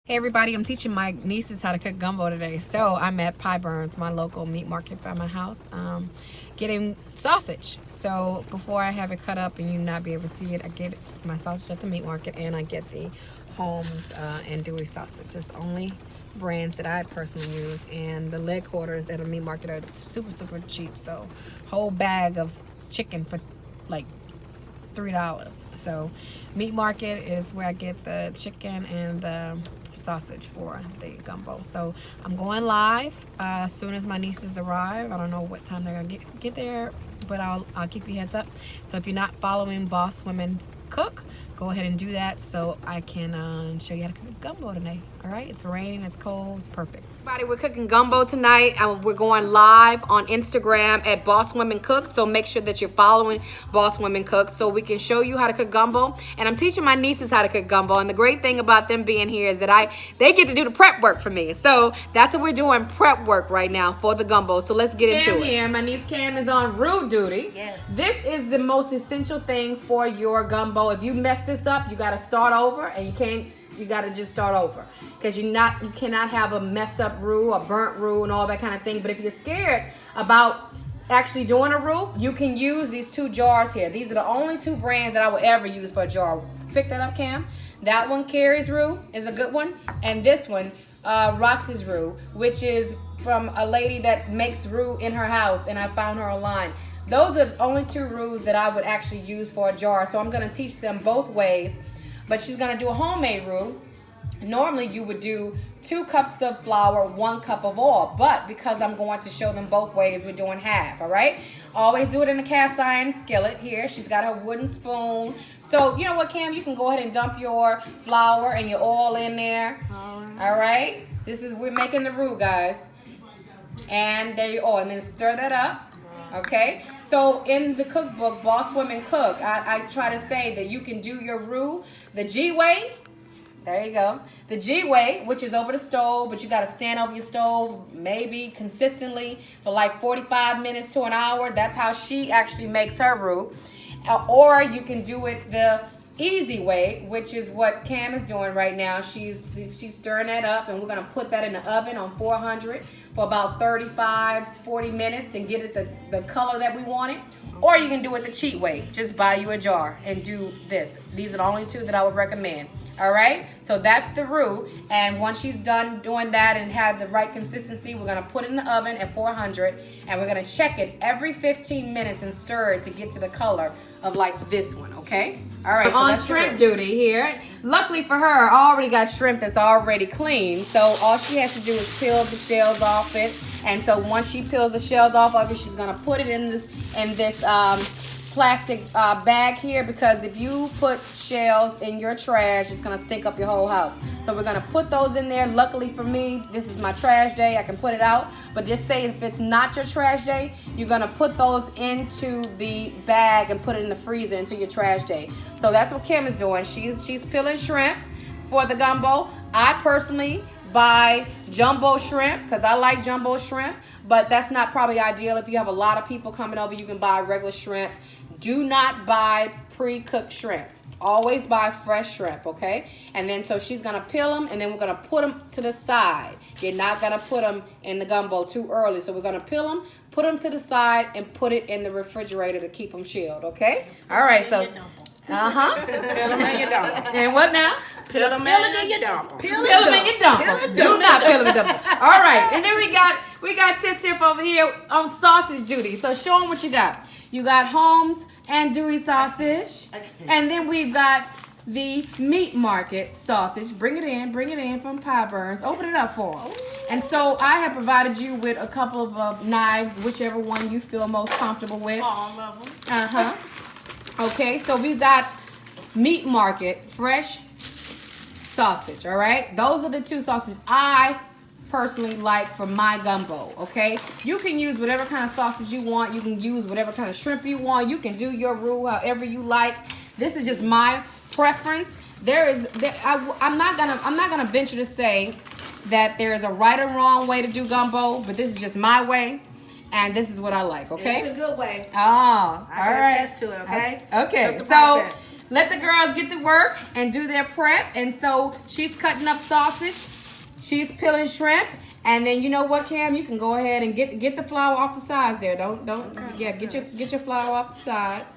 Hey everybody, I'm teaching my nieces how to cook gumbo today. So I'm at Pie Burns, my local meat market by my house, getting sausage. So before I have it cut up and you not be able to see it, I get my sausage at the meat market and I get the Holmes and Dewey sausage. It's only brands that I personally use, and the leg quarters at a meat market are super cheap. So whole bag of chicken for like $3. So meat market is where I get the chicken and the sausage for the gumbo. So I'm going live as soon as my nieces arrive. I don't know what time they're gonna get there, but I'll keep you heads up. So if you're not following Boss Women Cook, go ahead and do that so I can show you how to cook gumbo today. All right, it's raining, it's cold, it's perfect. Everybody, we're cooking gumbo tonight, and we're going live on Instagram at Boss Women Cook. So make sure that you're following Boss Women Cook so we can show you how to cook gumbo. And I'm teaching my nieces how to cook gumbo. And the great thing about them being here is that they get to do the prep work for me. So that's what we're doing, prep work right now for the gumbo. So let's get into it. Here, my niece Cam is on roux duty. Yes. This is the most essential thing for your gumbo. If you mess this up, you got to start over, and you got to just start over, because you cannot have a messed up roux, a burnt roux, and all that kind of thing. But if you're scared about actually doing a roux, you can use these two jars here. These are the only two brands that I will ever use for a jar. Pick that up, Cam. That one, Carrie's roux, is a good one, and this one, Roxy's roux, which is from a lady that makes roux in her house, and I found her online. Those are the only two roux that I would actually use for a jar. So I'm going to teach them both ways. But she's going to do a homemade roux. Normally you would do 2 cups of flour, 1 cup of oil. But because I'm going to show them both ways, we're doing half, all right? Always do it in a cast iron skillet here. She's got her wooden spoon. So you know what, Cam? You can go ahead and dump your flour and your oil in there. All right? We're making the roux, guys. And there you are. And then stir that up. Okay, so in the cookbook, Boss Women Cook, I try to say that you can do your roux the G way. There you go. The G way, which is over the stove, but you got to stand over your stove maybe consistently for like 45 minutes to an hour. That's how she actually makes her roux. Or you can do it the easy way, which is what Cam is doing right now. She's stirring that up, and we're going to put that in the oven on 400 for about 35-40 minutes and get it the color that we want it. Or you can do it the cheat way. Just buy you a jar and do this. These are the only two that I would recommend. All right, so that's the roux, and once she's done doing that and have the right consistency, we're gonna put it in the oven at 400, and we're gonna check it every 15 minutes and stir it to get to the color of like this one, okay? All right, so on shrimp duty here. Luckily for her, I already got shrimp that's already clean, so all she has to do is peel the shells off it. And so once she peels the shells off of it, she's gonna put it in this plastic bag here, because if you put shells in your trash, it's gonna stink up your whole house. So we're gonna put those in there. Luckily for me, this is my trash day, I can put it out. But just say if it's not your trash day, you're gonna put those into the bag and put it in the freezer until your trash day. So that's what Kim is doing. She's peeling shrimp for the gumbo. I personally buy jumbo shrimp because I like jumbo shrimp, but that's not probably ideal. If you have a lot of people coming over, you can buy regular shrimp. Do not buy pre-cooked shrimp. Always buy fresh shrimp, okay? And then so she's gonna peel them, and then we're gonna put them to the side. You're not gonna put them in the gumbo too early. So we're gonna peel them, put them to the side, and put it in the refrigerator to keep them chilled, okay? All right, so Peel them in your dump. and what now? Peel them in your dump. Peel them in your dump. Do not peel them in your dump. All right, and then we got Tip over here on sausage duty. So show them what you got. You got Holmes and Dewey sausage, and then we've got the meat market sausage. Bring it in from Pie Burns. Open it up for them. And so I have provided you with a couple of knives, whichever one you feel most comfortable with. All of them. Okay, so we've got meat market fresh sausage. All right, those are the two sausages I personally like for my gumbo. Okay, you can use whatever kind of sausage you want. You can use whatever kind of shrimp you want. You can do your roux however you like. This is just my preference. I'm not gonna venture to say that there is a right or wrong way to do gumbo, but this is just my way, and this is what I like. Okay, it's a good way. Oh, all I can right. attest to it. Okay. Okay. Trust the So process. let the girls get to work and do their prep. And so she's cutting up sausage, she's peeling shrimp, and then you know what, Cam, you can go ahead and get the flour off the sides there. Get your flour off the sides,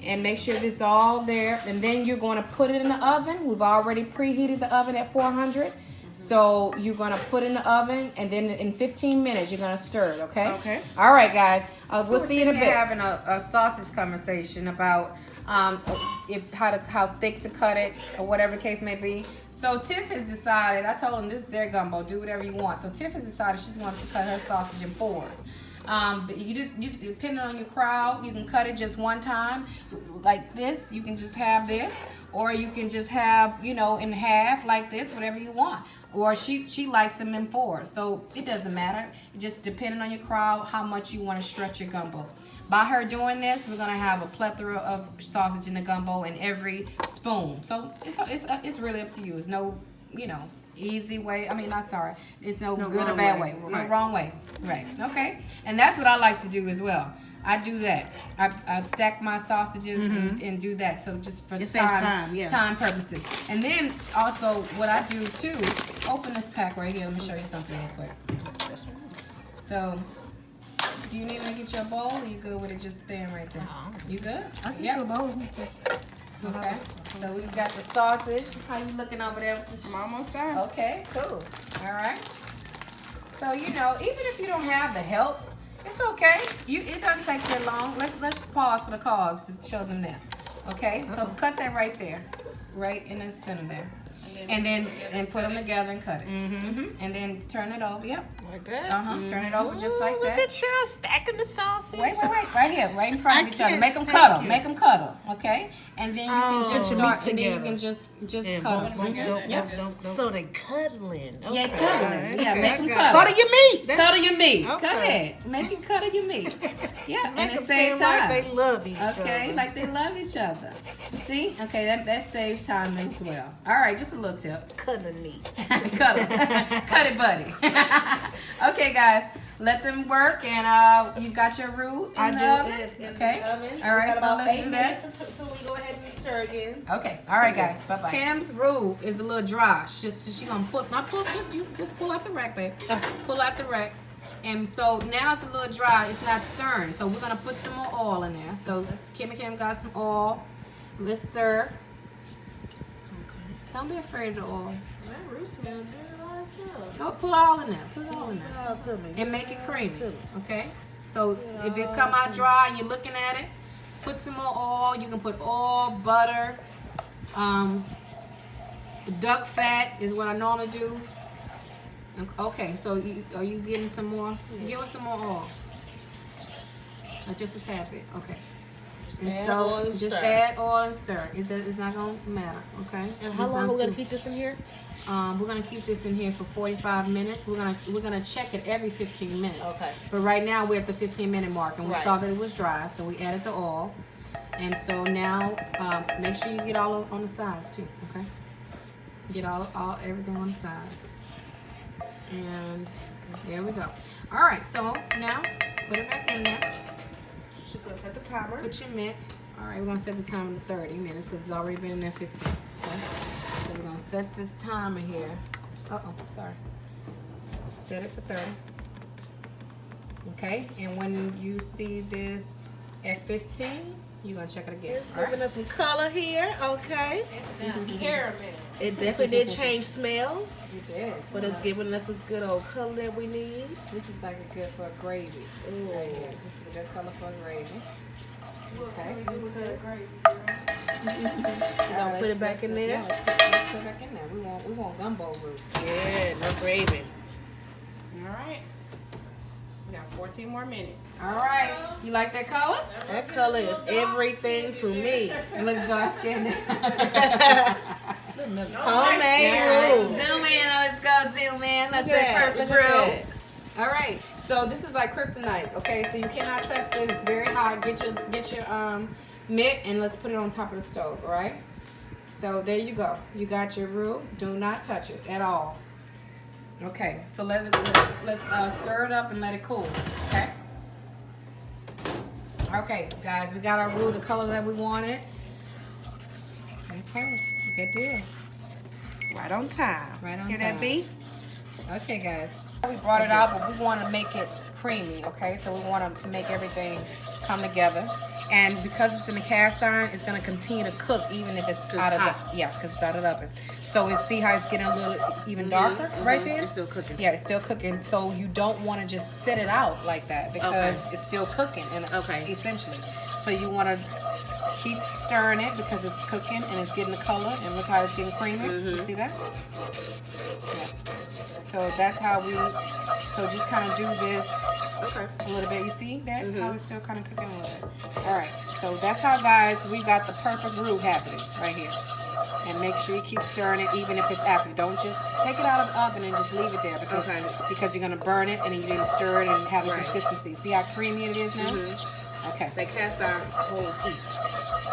and make sure it's all there. And then you're going to put it in the oven. We've already preheated the oven at 400. So you're gonna put it in the oven, and then in 15 minutes you're gonna stir it. Okay. Okay. All right, guys. We'll see you in a bit. Having a sausage conversation about how thick to cut it or whatever the case may be. So Tiff has decided. I told him this is their gumbo. Do whatever you want. So Tiff has decided she's going to cut her sausage in 4s. But you depending on your crowd, you can cut it just one time, like this. You can just have this, or you can just have, you know, in half like this, whatever you want. Or she likes them in 4s, so it doesn't matter. Just depending on your crowd, how much you want to stretch your gumbo. By her doing this, we're gonna have a plethora of sausage in the gumbo in every spoon. So it's really up to you. It's no, you know, easy way. I mean, not sorry. It's no good or bad way. No wrong way. Right. Okay. And that's what I like to do as well. I do that. I stack my sausages and do that. So just for time purposes. And then also what I do too, open this pack right here. Let me show you something real quick. So do you need me to get you a bowl, or you good with it just being right there? You good? I can get you a bowl. Okay. So we got the sausage. How you looking over there with the I'm almost done. Okay, cool. All right. So you know, even if you don't have the help, it's okay. It doesn't take that long. Let's pause for the cause to show them this. Okay. So cut that right there, right in the center there, and put them together and cut it. And then turn it over. Yep. Like that. Turn it over just like that. Look at y'all stacking the sausage. Wait. Right here, right in front of each other. Make them cuddle. Make them cuddle. Okay. And then you can just start. And then you can just cuddle. Yep. So they cuddling. Okay. Yeah, cuddling. Yeah, make them cuddle. Cuddle your meat. Cuddle your meat. Okay. Go ahead. Make it cuddle your meat. Yeah, and it Them saves seem time. like they love each other. Okay, like they love each other. See? Okay, that saves time as well. All right, just a little tip. Cuddling meat. Cut it, buddy. Okay, guys, let them work, and you got your roux in the oven. Okay. All right, so let's do that. Until we go ahead and stir again. Okay. All right, guys. Bye bye. Cam's roux is a little dry. She gonna just pull out the rack, babe. Pull out the rack. And so now it's a little dry. It's not stirring. So we're gonna put some more oil in there. So Kim got some oil. Let's stir. Don't be afraid of the oil. That roux smells good. Go put all in there. Put it all in there. And make it creamy. Okay? So if it come out dry and you're looking at it, put some more oil. You can put oil, butter, duck fat is what I normally do. Okay, so are you getting some more? Give us some more oil. Or just a tad bit. Okay. And so just add oil and stir. It's not gonna matter. Okay. And how long are we gonna keep this in here? We're gonna keep this in here for 45 minutes. We're gonna check it every 15 minutes. Okay. But right now we're at the 15-minute mark, and we saw that it was dry, so we added the oil. And so now make sure you get all on the sides too. Okay. Get all everything on the side. And there we go. All right. So now put it back in there. She's gonna set the timer. Put your mitt. All right. We're gonna set the timer to 30 minutes because it's already been in there 15. Okay. So we're gonna set this timer here. Sorry. Set it for 30. Okay, and when you see this at 15, you're gonna check it again. It's giving us some color here, okay. It's caramel. It definitely did change smells, It did. but it's giving us this good old color that we need. This is like a good for a gravy. Ooh. Right here. This is a good color for a gravy. Okay. We're gonna put it back in there. Yeah, let's put it back in there. We want gumbo roux. Yeah, no gravy. All right. We got 14 more minutes. All right. You like that color? That color is everything to me. You look dark skinned. Homemade roux. Zoom in. Let's go. Zoom in. Let's Look say at purple that, look brew. at All right. So this is like kryptonite. Okay. So you cannot touch this. It's very hot. Get your mitt and let's put it on top of the stove. All right. So there you go. You got your roux. Do not touch it at all. Okay. So let's stir it up and let it cool. Okay. Okay, guys. We got our roux the color that we wanted. Okay, good deal. Right on time. Right on Hear time. that beat? Okay, guys. We brought it out, but we want to make it creamy, okay? So we want to make everything come together. And because it's in the cast iron, it's going to continue to cook even if it's out of the, yeah, because it's out of the oven. So see how it's getting a little even darker right there? It's still cooking. Yeah, it's still cooking. So you don't want to just sit it out like that because it's still cooking, and essentially. So you want to keep stirring it because it's cooking and it's getting the color. And look how it's getting creamy. You see that? Yeah. So that's how we. So just kind of do this a little bit. You see that? How it's still kind of cooking a little bit. All right. So that's how, guys, we got the perfect roux happening right here. And make sure you keep stirring it even if it's after. Don't just take it out of the oven and just leave it there because you're gonna burn it and then you didn't stir it and have the consistency. See how creamy it is now? Okay. They cast iron holds heat.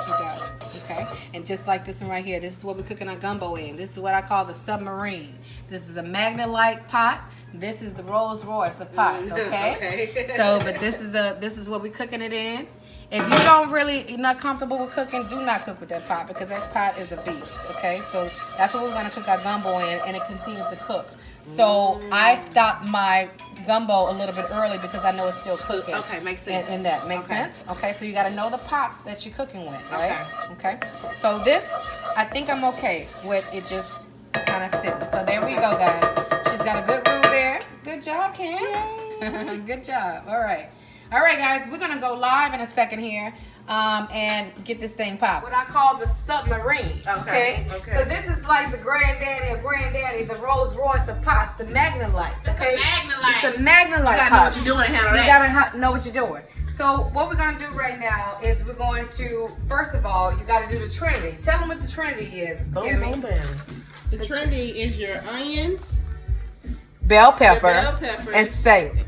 It does. Okay. And just like this one right here, this is what we're cooking our gumbo in. This is what I call the submarine. This is a magnet-like pot. This is the Rolls Royce of pots. Okay. So, but this is what we're cooking it in. If you don't you're not comfortable with cooking, do not cook with that pot because that pot is a beast. Okay. So that's what we're gonna cook our gumbo in, and it continues to cook. So I stopped my gumbo a little bit early because I know it's still cooking. Okay, makes sense. And that makes sense. Okay, so you got to know the pots that you're cooking with, right? Okay. So this, I think I'm okay with it just kind of sitting. So there we go, guys. She's got a good roux there. Good job, Kim. Good job. All right. All right, guys, we're gonna go live in a second here. And get this thing popped. What I call the submarine. Okay. So this is like the granddaddy, the Rolls Royce of pots, the Magnolite. Okay. It's a Magnolite. You gotta know what you're doing to handle that. You gotta know what you're doing. So what we're gonna do right now is we're going to, first of all, you gotta do the Trinity. Tell them what the Trinity is, Kimmy. The Trinity is your onions, bell pepper, and celery.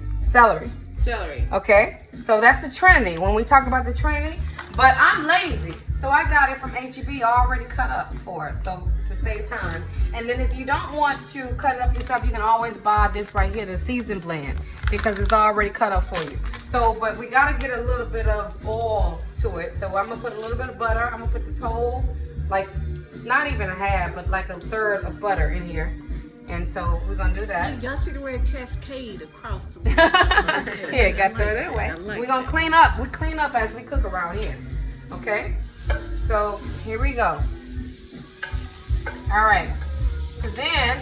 Okay, so that's the Trinity when we talk about the Trinity. But I'm lazy, so I got it from HEB already cut up for us, so to save time. And then if you don't want to cut it up yourself, you can always buy this right here, the season blend, because it's already cut up for you. So, but we gotta get a little bit of oil to it. So I'm gonna put a little bit of butter. I'm gonna put this whole, like, not even a half, but like a third of butter in here. And so we're gonna do that. Y'all see the way it cascade across the way. Yeah, got that anyway. We're gonna clean up. We clean up as we cook around here. Okay? So here we go. Alright. So then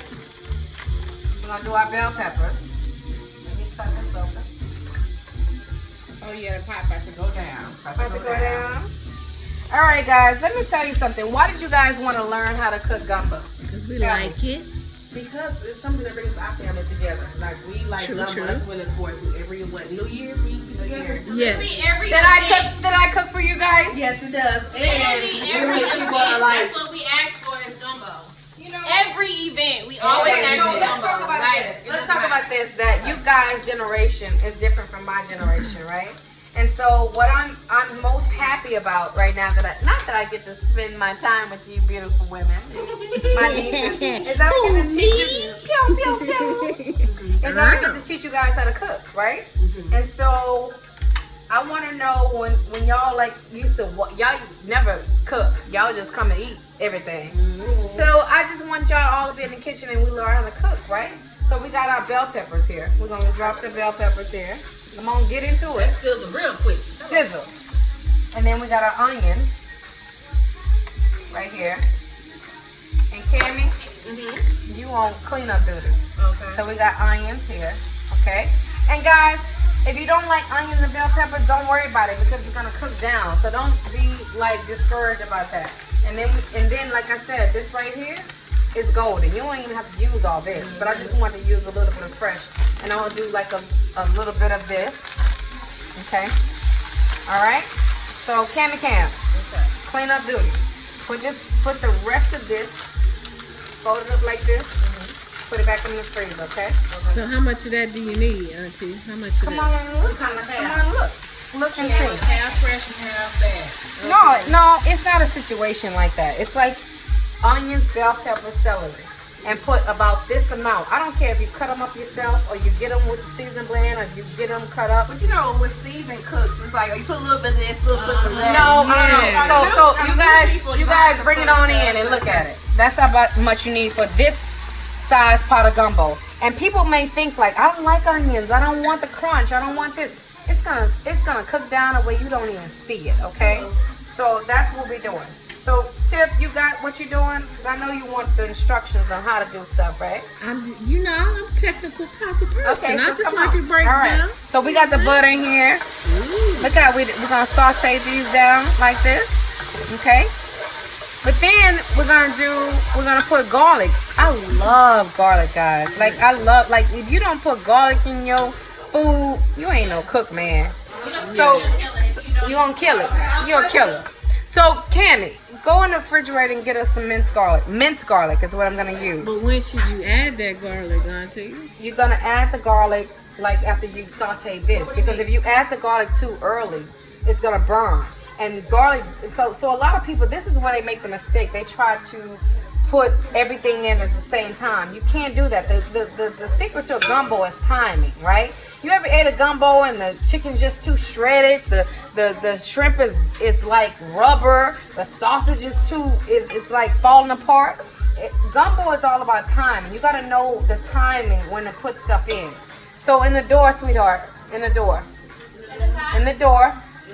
we're gonna do our bell peppers. Let me cut this open. Oh yeah, the pot about to go down. About to go down. Alright, guys, let me tell you something. Why did you guys want to learn how to cook gumbo? Because we like it. Because it's something that brings our family together. Like we like gumbo. That's what it's for. Every New Year's we eat together. Yes. Did I cook for you guys? Yes, it does. And we make people are like. That's what we ask for is gumbo. You know, Every event, we always ask for let's gumbo. talk about this. Let's talk about this. That you guys' generation is different from my generation, right? And so what I'm most happy about right now not that I get to spend my time with you beautiful women, my nieces, is that I get to teach you is that I get to teach you guys how to cook, right? And so I want to know when y'all like used to y'all never cook, y'all just come and eat everything. So I just want y'all all to be in the kitchen and we learn how to cook, right? So we got our bell peppers here. We're gonna drop the bell peppers here. Come on, get into it. Sizzle real quick. Sizzle. And then we got our onions right here. And Cammy, you on cleanup duty. Okay. So we got onions here. Okay. And guys, if you don't like onions and bell peppers, don't worry about it because it's gonna cook down. So don't be like discouraged about that. And then like I said, this right here is golden. You don't even have to use all this, but I just want to use a little bit of fresh. And I'm gonna do like a little bit of this. Okay. All right. So Cam, clean up duty. Put the rest of this, fold it up like this. Put it back in the freezer. Okay. So how much of that do you need, Auntie? How much of Come that? on, look. Come on, look. Look and see. Half fresh and half bad. No, it's not a situation like that. It's like onions, bell pepper, celery. and put about this amount. I don't care if you cut them up yourself or you get them with the seasoned blend or you get them cut up. But you know, with seasoned cooks, it's like you put a little bit of this, a little bit of that. No, Yeah. so you guys bring it on in and look at it. That's how much you need for this size pot of gumbo. And people may think like, I don't like onions, I don't want the crunch, I don't want this. It's gonna cook down a way you don't even see it, okay? So that's what we're doing. So Tiff, you got what you're doing? Because I know you want the instructions on how to do stuff, right? I'm a technical type of person. Okay, so I just come like on. to break All right. down. So we got the butter in here. Look how we're gonna saute these down like this, okay? But then we're gonna put garlic. I love garlic, guys. Like if you don't put garlic in your food, you ain't no cook, man. So you gonna kill it. You're a killer. So Cammy, go in the refrigerator and get us some minced garlic. Minced garlic is what I'm gonna use. But when should you add that garlic, Auntie? You're gonna add the garlic like after you've sauteed this, because if you add the garlic too early, it's gonna burn. And garlic, so a lot of people, this is where they make the mistake. They try to put everything in at the same time. You can't do that. The secret to a gumbo is timing, right? You ever ate a gumbo and the chicken just too shredded? The shrimp is like rubber. The sausage is like falling apart. Gumbo is all about timing. You gotta know the timing when to put stuff in. So in the door, sweetheart, in the door,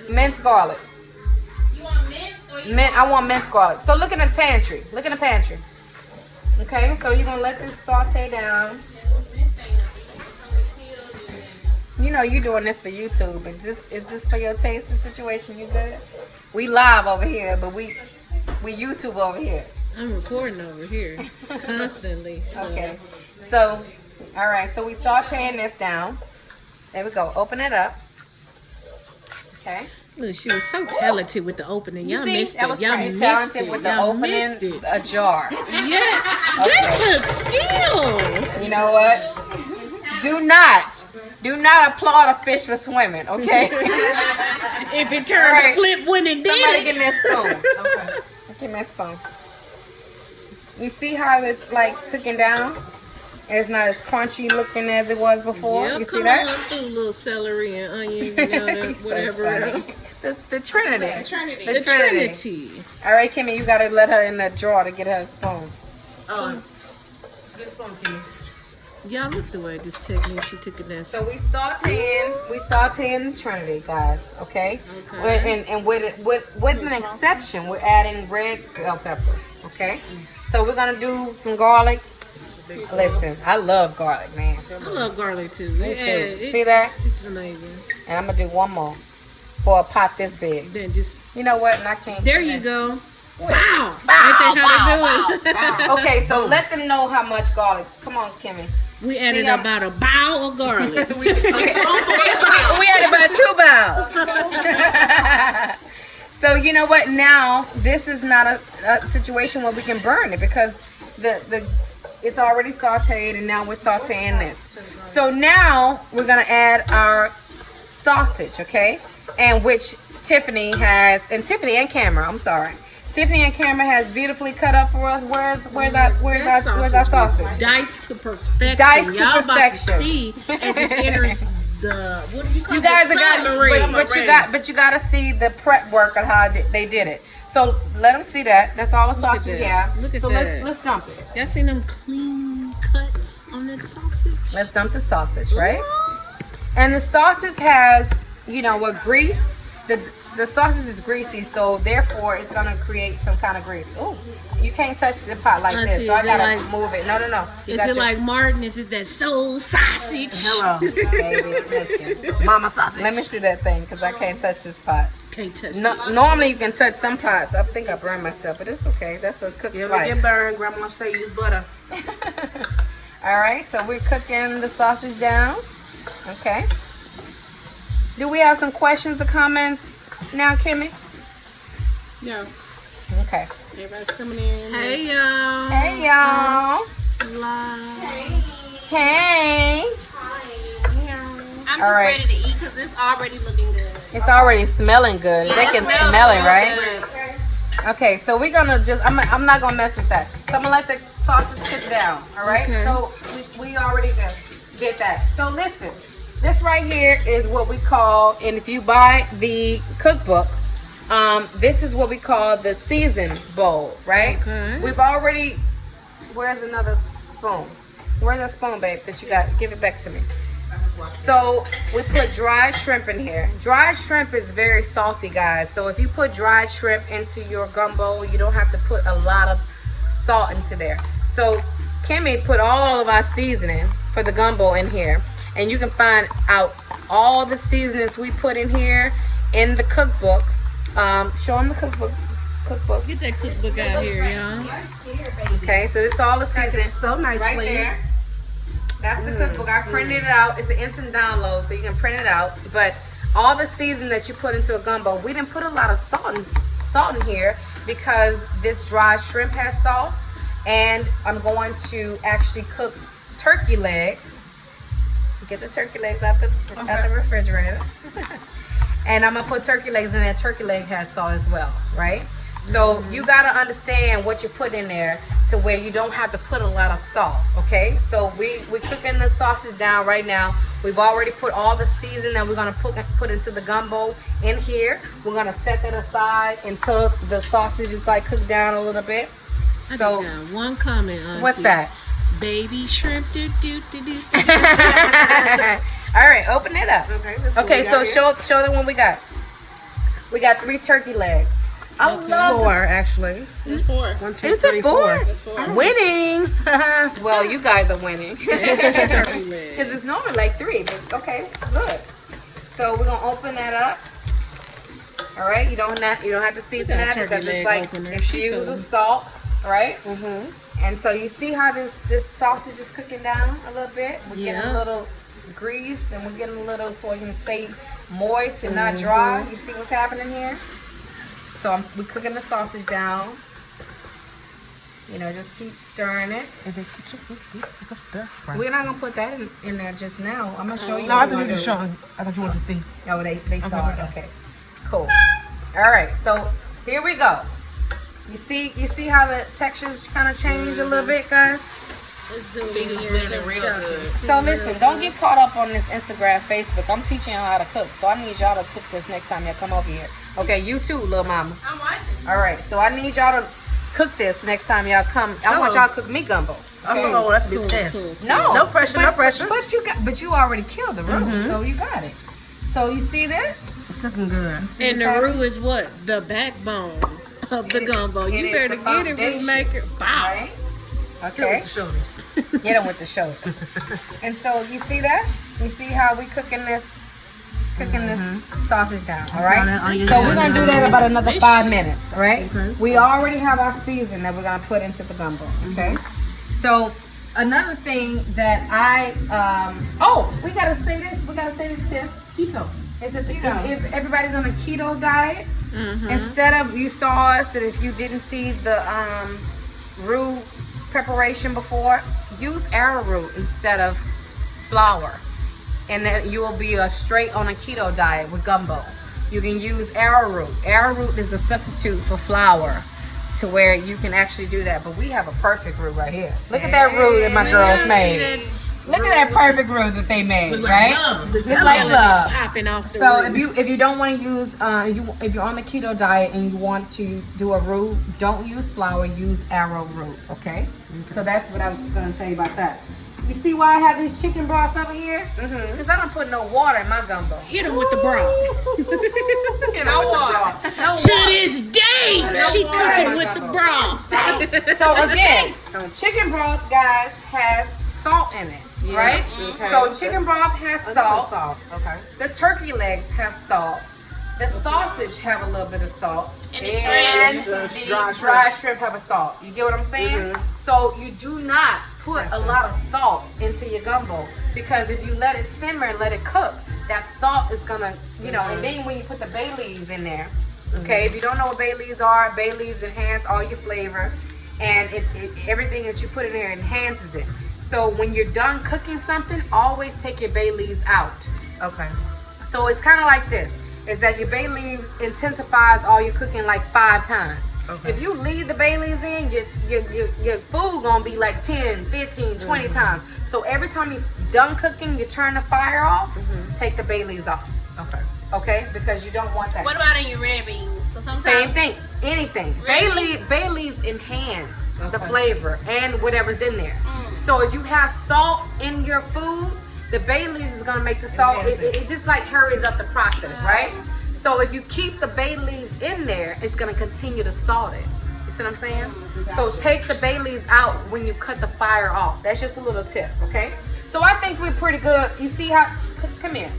minced garlic. You want mint or you I want minced garlic. So look in the pantry. Okay, so you're gonna let this saute down. You know you're doing this for YouTube. Is this for your taste and situation? You good? We live over here, but we YouTube over here. I'm recording over here constantly. So. Okay. So, all right. So we sauteing this down. There we go. Open it up. Okay. Look, she was so talented with the opening. Y'all See, missed it. that was Y'all pretty missed talented it. with the Y'all opening missed it. a jar. Yeah, that took skill. You know what? Do not applaud a fish for swimming, okay? If it turned All right. to flip when it Somebody did give me a spoon. Okay. Give me a spoon. You see how it's like cooking down? It's not as crunchy looking as it was before. Yeah, You see come that? on through, little celery and onion, you know, So whatever funny. else. The Trinity. Trinity. The The Trinity. Trinity. All right, Kimmy, you gotta let her in the drawer to get her a spoon. Get a spoon, Kenny. Y'all look the way this technique she took it down. So we sauteing the Trinity, guys. Okay. And with an exception, we're adding red bell pepper. Okay. So we're gonna do some garlic. Listen, I love garlic, man. I love garlic too. Me too. See that? It's amazing. And I'm gonna do one more for a pot this big. Then just You know what? And I can't. there you go. Wow. Right there, how to do it. Okay, so let them know how much garlic. Come on, Kimmy. We added I'm- about a bowl of garlic. We had about 2 pounds. So you know what? Now this is not a situation where we can burn it because it's already sauteed, and now we're sauteing this. So now we're gonna add our sausage, okay? And which Tiffany has, and Tiffany and Cameron. I'm sorry. Tiffany and Cameron has beautifully cut up for us. Where's our sausage? Diced to perfection. Diced to Y'all about perfection. to see as it enters the what do you call You guys it? but you gotta see the prep work of how they did it. So let them see that. That's all the sausage we that. have. Look at so that. let's dump it. Y'all seen them clean cuts on that sausage? Let's dump the sausage, right? And the sausage has, a grease. The sausage is greasy, so therefore it's gonna create some kind of grease. Oh, you can't touch the pot like this, so I gotta move it. No. You Is got it like Martin? Is it that soul sausage? Hello. baby? Listen, Mama sausage. let me see that thing, cause I can't touch this pot. Can't touch No, this. normally you can touch some pots. I think I burned myself, but it's okay. That's a cook's You ever life. get burned, Grandma say use butter. All right, so we're cooking the sausage down. Okay. Do we have some questions or comments now, Kimmy? No. Okay. Everybody's coming in. Hey y'all. Hey, y'all. Live. Hey. I'm All just right. ready to eat because it's already looking good. It's already smelling good. They can smell it, right? Good. Okay, so we're gonna I'm not gonna mess with that. So I'm gonna let the sausage cooked down. All right. Okay. So we already did that. So listen, this right here is what we call, and if you buy the cookbook, this is what we call the season bowl, right? Okay. We've already. Where's another spoon? Where's that spoon, babe? That you got? Give it back to me. So we put dried shrimp in here. Dried shrimp is very salty, guys. So if you put dried shrimp into your gumbo, you don't have to put a lot of salt into there. So Kimmy put all of our seasoning for the gumbo in here, and you can find out all the seasonings we put in here in the cookbook. Show them the cookbook. Get that cookbook out here, y'all. Okay, so this is all the seasoning. So nicely. Right there. That's the cookbook. I printed it out. It's an instant download, so you can print it out. But all the seasoning that you put into a gumbo, we didn't put a lot of salt in here because this dry shrimp has salt. And I'm going to actually cook turkey legs. Get the turkey legs out the refrigerator. And I'm gonna put turkey legs in there. Turkey leg has salt as well, right? So you gotta understand what you put in there to where you don't have to put a lot of salt, okay? So we're cooking the sausage down right now. We've already put all the seasoning that we're gonna put into the gumbo in here. We're gonna set that aside until the sausage is like cooked down a little bit. I So just got one comment, Auntie. what's that? Baby shrimp, do. All right, open it up. Okay, so show them what we got. We got 3 turkey legs. I love 4 actually. It's 4. 1, 2, Is 3, it 4? 4. It's 4. Winning. Well, you guys are winning. Turkey leg. Because it's normally like 3, but okay, good. So we're gonna open that up. All right, you don't have to season got a that turkey because it's leg like opener. infused She's with so- salt, right? And so you see how this sausage is cooking down a little bit. We're getting a little grease and we're getting a little so it can stay moist and not dry. You see what's happening here? So we're cooking the sausage down. You know, just keep stirring it. We're not gonna put that in there just now. I'm gonna show you. No, I what thought we're you were gonna do. showing. I thought you wanted to see. Oh, they saw it. Okay, cool. All right, so here we go. You see how the textures kind of change a little bit, guys. So listen, don't get caught up on this Instagram, Facebook. I'm teaching y'all how to cook, so I need y'all to cook this next time y'all come over here. Okay, you too, little mama. I'm watching. All right, so I need y'all to cook this next time y'all come. I want y'all to cook me gumbo. Oh, that's a big test. No, No pressure, no pressure. But you already killed the roux, so you got it. So you see that? It's looking good. And the roux is what? The backbone of the gumbo. it You is better the get it, roux foundation. maker. Bow. Right? Okay. Shoulders. Get them with the shoulders. And so you see that? You see how we cooking this sausage down, all right? So we're gonna do that about another 5 minutes, all right? We already have our season that we're gonna put into the gumbo, okay? So another thing that we gotta say this. We gotta say this too. Keto. Is it if everybody's on a keto diet? Instead of, you saw us, and if you didn't see the roux preparation before, use arrowroot instead of flour, and then you will be straight on a keto diet with gumbo. You can use arrowroot. Arrowroot is a substitute for flour to where you can actually do that. But we have a perfect roux right here. Look at that roux that my girls made. Look at that perfect roux that they made, right? Look like love. Popping off the So roux. if you don't want to use if you're on the keto diet and you want to do a roux, don't use flour, use arrowroot, okay? So that's what I'm gonna tell you about that. You see why I have these chicken broths over here? Because I don't put no water in my gumbo. Hit her with the broth. No water. No To water. this day, she cooking with the broth. So again, chicken broth, guys, has salt in it, right? So chicken broth has salt. Okay. The turkey legs have salt. The sausage have a little bit of salt. And the And shrimp. the Dry dry shrimp have a salt. You get what I'm saying? So you do not put a lot of salt into your gumbo, because if you let it simmer and let it cook, that salt is gonna, and then when you put the bay leaves in there, okay, if you don't know what bay leaves are, bay leaves enhance all your flavor, and everything that you put in there enhances it. So when you're done cooking something, always take your bay leaves out. Okay. So it's kind of like this. is that your bay leaves intensifies all your cooking like 5 times. Okay. If you leave the bay leaves in, your food gonna be like 10, 15, 20 times. So every time you're done cooking, you turn the fire off, take the bay leaves off. Okay. Okay? Because you don't want that. What about in your red beans? So sometimes- Same thing. Anything. Really? Bay leaves enhance the flavor and whatever's in there. So if you have salt in your food, the bay leaves is gonna make the salt. It just like hurries up the process, right? So if you keep the bay leaves in there, it's gonna continue to salt it. You see what I'm saying? So take the bay leaves out when you cut the fire off. That's just a little tip, okay? So I think we're pretty good. You see how? Come here.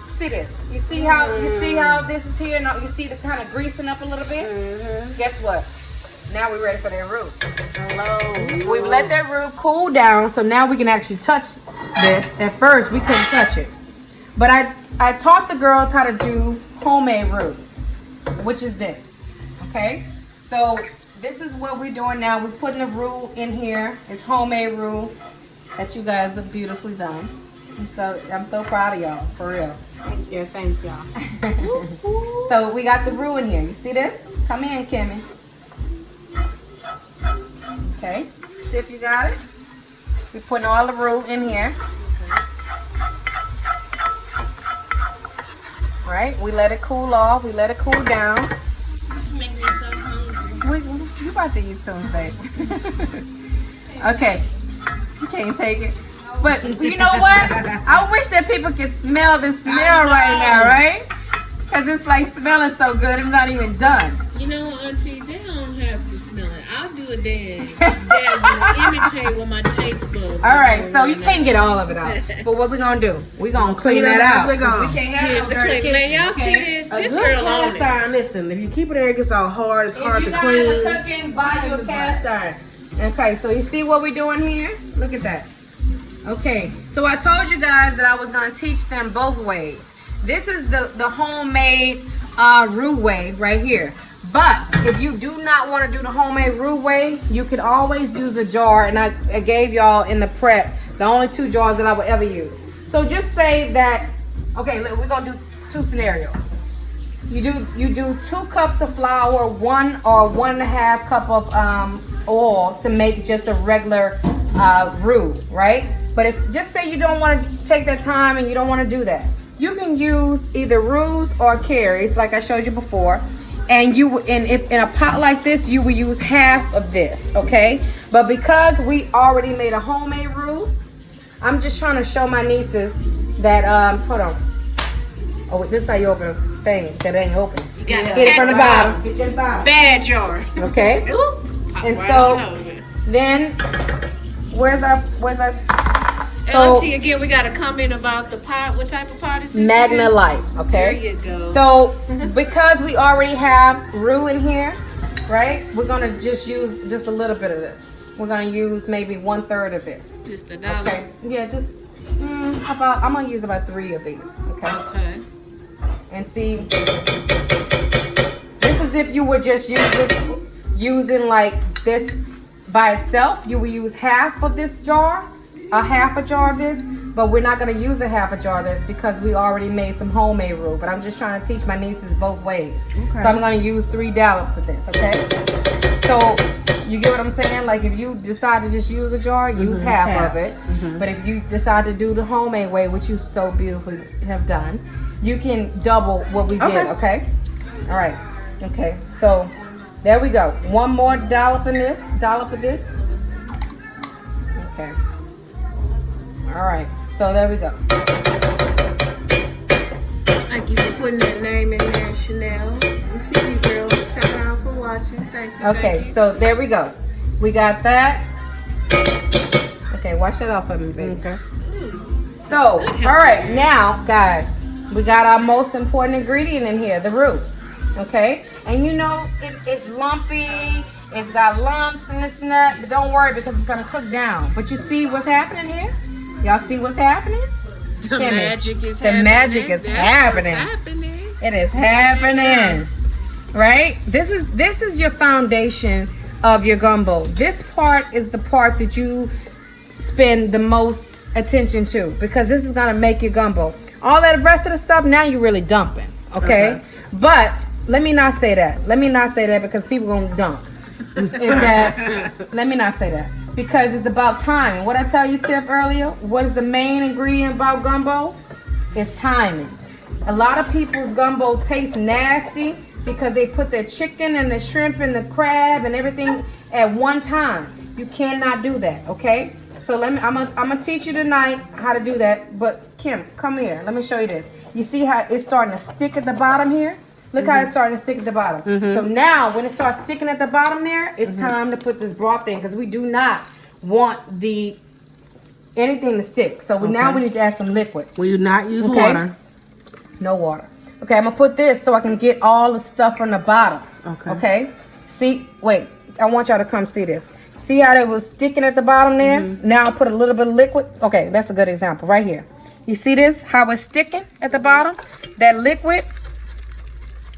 See this? You see how this is here? Now you see the kind of greasing up a little bit. Guess what? Now we're ready for that roux. Hello. We've let that roux cool down, so now we can actually touch this. At first, we couldn't touch it, but I taught the girls how to do homemade roux, which is this. Okay, so this is what we're doing now. We're putting the roux in here. It's homemade roux that you guys have beautifully done. And so I'm so proud of y'all, for real. Thank y'all. So we got the roux in here. You see this? Come in, Kimmy. Okay. See if you got it. We're putting all the roux in here. Right? We let it cool off. We let it cool down. Make me so hungry. You about to eat soon, babe. Okay. You can't take it. But you know what? I wish that people could smell this smell right now, right? Because it's like smelling so good. It's not even done. You know, Auntie, they don't have to smell it. I'll do a dab and imitate what my taste buds. All right, so you can't get all of it out. But what we gonna do? We gonna clean that out. We go. We can't have Here's no the dirty click. Now kitchen. y'all see Okay? this? A This good girl on cast it. iron. Listen, if you keep it there, it gets all hard. It's hard If to you guys clean. are cooking, buy your cast iron. Okay, so you see what we're doing here? Look at that. Okay, so I told you guys that I was gonna teach them both ways. This is the homemade roux way right here. But if you do not want to do the homemade roux way, you can always use a jar. And I gave y'all in the prep the only 2 jars that I would ever use. So just say that. Okay, we're gonna do 2 scenarios. You do 2 cups of flour, 1 or 1.5 cup of oil to make just a regular roux, right? But if just say you don't want to take that time and you don't want to do that, you can use either roux or carries, like I showed you before. And if in a pot like this, you will use half of this, okay? But because we already made a homemade roux, I'm just trying to show my nieces that hold on. Oh, this is how you open a thing that ain't open. You got Get it from the bottom, Get that bottom. bad jar. okay? And Right so on over. then, where's our And so Auntie, again, we got a comment about the pot. What type of pot is this? Magna again? Light, okay? There you go. So because we already have roux in here, right? We're gonna just use just a little bit of this. We're gonna use maybe 1/3 of this. Just a dollar. Okay. Yeah, just I'm gonna use about 3 of these. Okay. Okay. And see, this is if you were just using like this by itself. You will use half of this jar. Half a jar of this, but we're not going to use a half a jar of this because we already made some homemade roux. But I'm just trying to teach my nieces both ways. Okay. So I'm going to use 3 dollops of this, okay? So you get what I'm saying? Like if you decide to just use a jar, use half of it. But if you decide to do the homemade way, which you so beautifully have done, you can double what we did, okay? All right. Okay, so there we go. 1 more dollop of this. Okay. All right, so there we go. Thank you for putting that name in there, Chanel. We see you, girl. Shout out for watching. Thank you. Okay, Thank you. so there we go. We got that. Okay, wash that off of me, baby. Okay. So, all right, now, guys, we got our most important ingredient in here, the roux. Okay, and you know it's lumpy. It's got lumps and this and that, but don't worry because it's gonna cook down. But you see what's happening here? Y'all see what's happening? The Kimmy, magic is the happening. magic is That's happening. what's happening. It is happening, right? This is your foundation of your gumbo. This part is the part that you spend the most attention to because this is gonna make your gumbo. All that rest of the stuff now you're really dumping. Okay? But let me not say that. Let me not say that because people gonna dump. Is that? Let me not say that because it's about timing. What I tell you, Tiff, earlier. What is the main ingredient about gumbo? It's timing. A lot of people's gumbo tastes nasty because they put their chicken and the shrimp and the crab and everything at one time. You cannot do that. Okay? So I'm gonna teach you tonight how to do that. But Kim, come here. Let me show you this. You see how it's starting to stick at the bottom here? Look how it's starting to stick at the bottom. So now when it starts sticking at the bottom there, it's time to put this broth in because we do not want anything to stick. So now we need to add some liquid. Will you not use water? No water. Okay, I'm gonna put this so I can get all the stuff from the bottom. Okay. See, wait. I want y'all to come see this. See how it was sticking at the bottom there? Now I'll put a little bit of liquid. Okay, that's a good example right here. You see this? How it's sticking at the bottom? That liquid.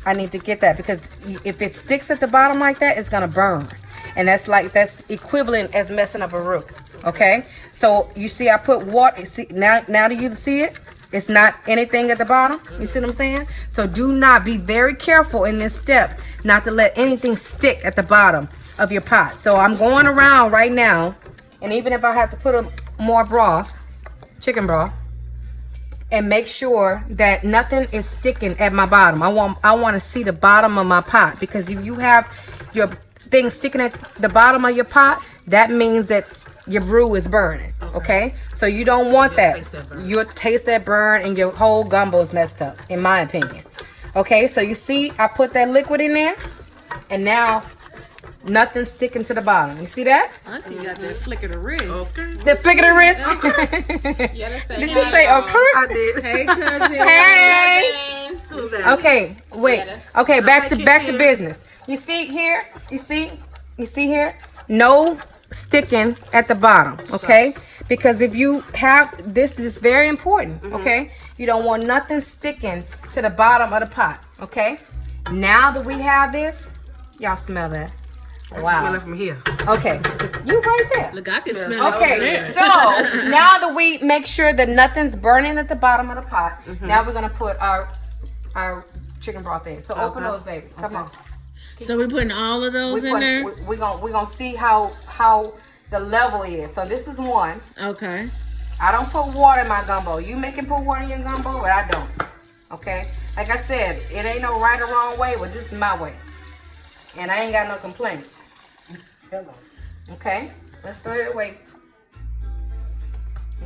I need to get that because if it sticks at the bottom like that, it's gonna burn, and that's equivalent as messing up a roux. Okay, so you see, I put water. See now do you see it? It's not anything at the bottom. You see what I'm saying? So do not be very careful in this step not to let anything stick at the bottom of your pot. So I'm going around right now, and even if I have to put more broth, chicken broth. And make sure that nothing is sticking at my bottom. I want to see the bottom of my pot because if you have your thing sticking at the bottom of your pot, that means that your roux is burning. Okay? So you don't want that. You'll taste that burn and your whole gumbo is messed up, in my opinion. Okay? So you see, I put that liquid in there, and now nothing's sticking to the bottom. You see that? Auntie got that flick of the wrist. The flick of the wrist. Yeah, that's Did you say okay? I did. Hey, cousin. Hey. Who's that? Okay, wait. Okay, back to business. You see here? You see here? No sticking at the bottom, okay? Because if you have this is very important, okay? You don't want nothing sticking to the bottom of the pot, okay? Now that we have this, y'all smell that. Wow. Smell it from here. Okay, you right there. Look, I can smell it. Okay, so now that we make sure that nothing's burning at the bottom of the pot, now we're gonna put our chicken broth in. So open those, baby. Come on. So we're putting all of those in there? We're gonna see how the level is. So this is one. Okay. I don't put water in my gumbo. You can put water in your gumbo, but I don't. Okay? Like I said, it ain't no right or wrong way, but this is my way. And I ain't got no complaints. Okay? Let's throw it away.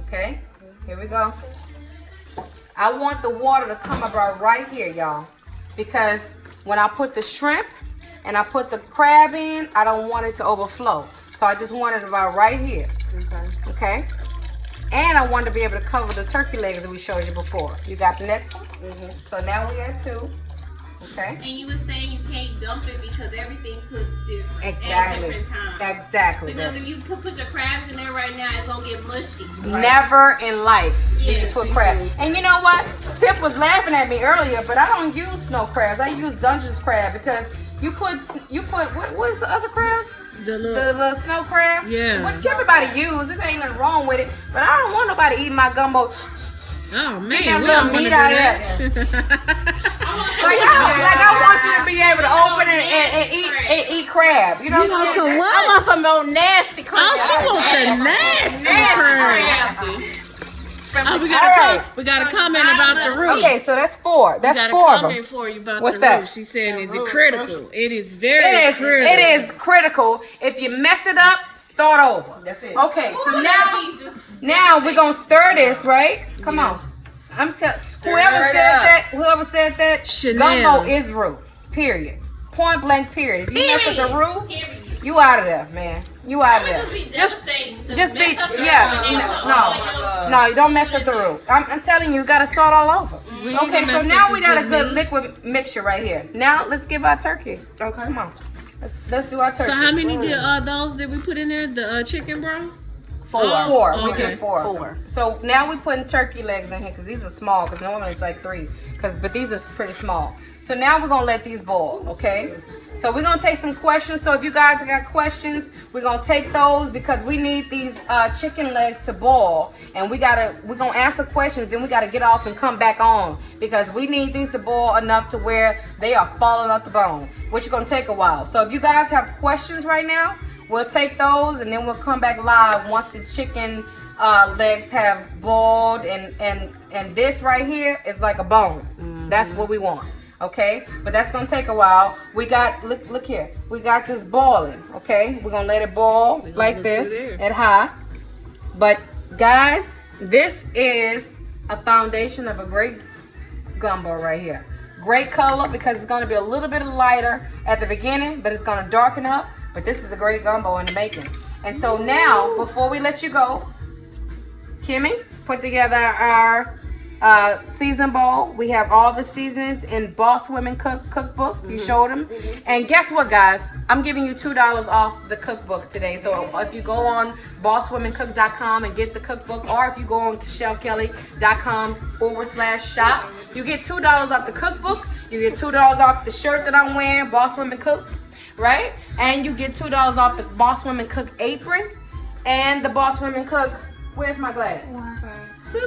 Okay? Here we go. I want the water to come about right here, y'all. Because when I put the shrimp and I put the crab in, I don't want it to overflow. So I just want it about right here. Okay? And I wanted to be able to cover the turkey legs that we showed you before. You got the next one? So now we have 2. Okay. And you were saying you can't dump it because everything cooks different. Exactly. At different times. Exactly. Because if you put your crabs in there right now, it's gonna get mushy. Never in life did you Yes, put you crab. do. And you know what? Tip was laughing at me earlier, but I don't use snow crabs. I use Dungeness crab because you put what's the other crabs? The The little snow crabs. Yeah. Which everybody use. This ain't nothing wrong with it. But I don't want nobody eating my gumbo. Oh man, Get that we little don't want to meat do out of that. I want you to be able to open it and eat crab. You know what I'm saying? some what? I want some old nasty crab. Oh, she wants the nasty crab. Oh, we got a comment about the roux. Okay, so that's 4. That's We got 4 a of comment them. for you about What's the that? roux. She's saying, is it critical? It is very critical. It is critical. If you mess it up, start over. That's it. Okay, so now we're gonna stir this, right? Come on. I'm telling whoever said that, Chanel. gumbo is roux. Period. Point blank. Period. If you mess with the roux, you out of there, man. You out of there. Just be no, you don't mess with the roux. I'm telling you, you gotta salt all over. Okay, so now we got a good liquid mixture right here. Now let's give our turkey. Okay, come on. Let's do our turkey. So how many those did we put in there? The chicken broth? 4. Four. Oh, We okay. did 4. 4. So now we're putting turkey legs in here because these are small. Because normally it's like 3. But these are pretty small. So now we're gonna let these boil. Okay. So we're gonna take some questions. So if you guys got questions, we're gonna take those because we need these chicken legs to boil, and we're gonna answer questions. Then we gotta get off and come back on because we need these to boil enough to where they are falling off the bone, which is gonna take a while. So if you guys have questions right now, we'll take those and then we'll come back live once the chicken legs have boiled, and this right here is like a bone. That's what we want. Okay, but that's gonna take a while. We got look here. We got this boiling. Okay, we're gonna let it boil like this at high. But guys, this is a foundation of a great gumbo right here. Great color because it's gonna be a little bit lighter at the beginning, but it's gonna darken up. But this is a great gumbo in the making. And so now, before we let you go, Kimmy, put together our season bowl. We have all the seasonings in Boss Women cookbook. You showed them. And guess what, guys? I'm giving you $2 off the cookbook today. So if you go on bosswomencook.com and get the cookbook, or if you go on KachelleKelly.com/shop, you get $2 off the cookbook. You get $2 off the shirt that I'm wearing, Boss Women Cook, right? And you get $2 off the Boss Women Cook apron and the Boss Women Cook. Where's my glass?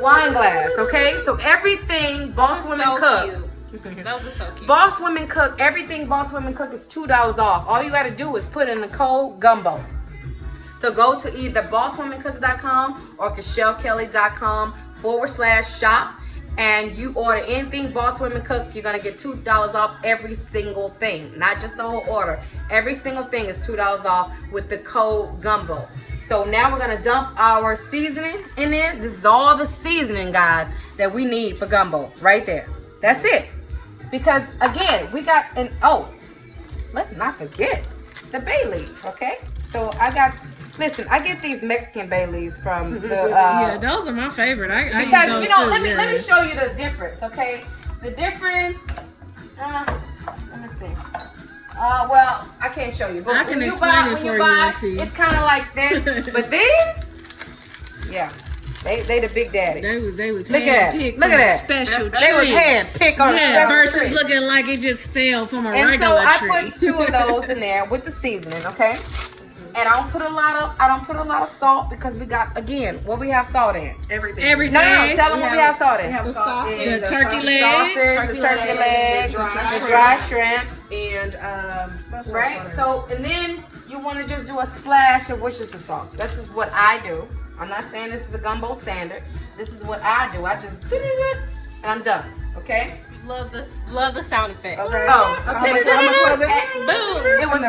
Wine glass, okay? So everything Boss Women Cook. Those are so cute. Boss Women Cook, everything Boss Women Cook is $2 off. All you gotta do is put in the code GUMBO. So go to either bosswomencook.com or KachelleKelly.com/shop, and you order anything Boss Women Cook, you're gonna get $2 off every single thing. Not just the whole order. Every single thing is $2 off with the code GUMBO. So now we're gonna dump our seasoning in there. This is all the seasoning, guys, that we need for gumbo right there. That's it. Because again, we got let's not forget the bay leaf, okay? So I get these Mexican bay leaves from the yeah, those are my favorite. I because use you those know, too, let me show you the difference, okay? The difference. Let me see. Well, I can't show you, but I can when you explain buy, it when for you you, buy, Auntie. it's kind of like this. But these, yeah, they the big daddies. They was Look at that. handpicked Look from at a that. special tree. They was hand-picked on a Yeah, special versus tree. looking like it just fell from a And regular so I tree. put 2 of those in there with the seasoning, okay? And I don't put a lot of salt because we got, again, what we have salt in. Everything. Everything. No, tell them what we have salt in. We have The salt in sausage. the Turkey sausage, leg. Sausage, the turkey leg, the the dry shrimp, and what's right? else on So, and then you want to just do a splash of Worcestershire sauce. This is what I do. I'm not saying this is a gumbo standard. This is what I do. I just and I'm done. Okay? Love the sound effect. there? Okay. Oh, How okay. much was it? And Boom. it was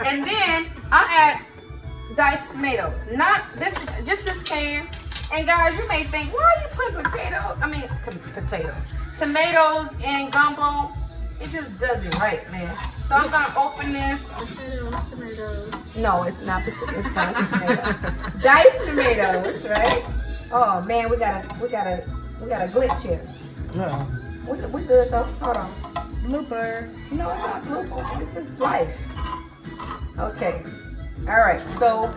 and then I add diced tomatoes. Not this, just this can. And guys, you may think, why are you putting tomatoes in gumbo? It just doesn't right, man. So I'm gonna open this. Tomatoes. No, it's not. It's diced tomatoes. Diced tomatoes, right? Oh man, we got a glitch here. No. We good though. Hold on. Blooper. No, it's not blooper. This is life. Okay. All right. So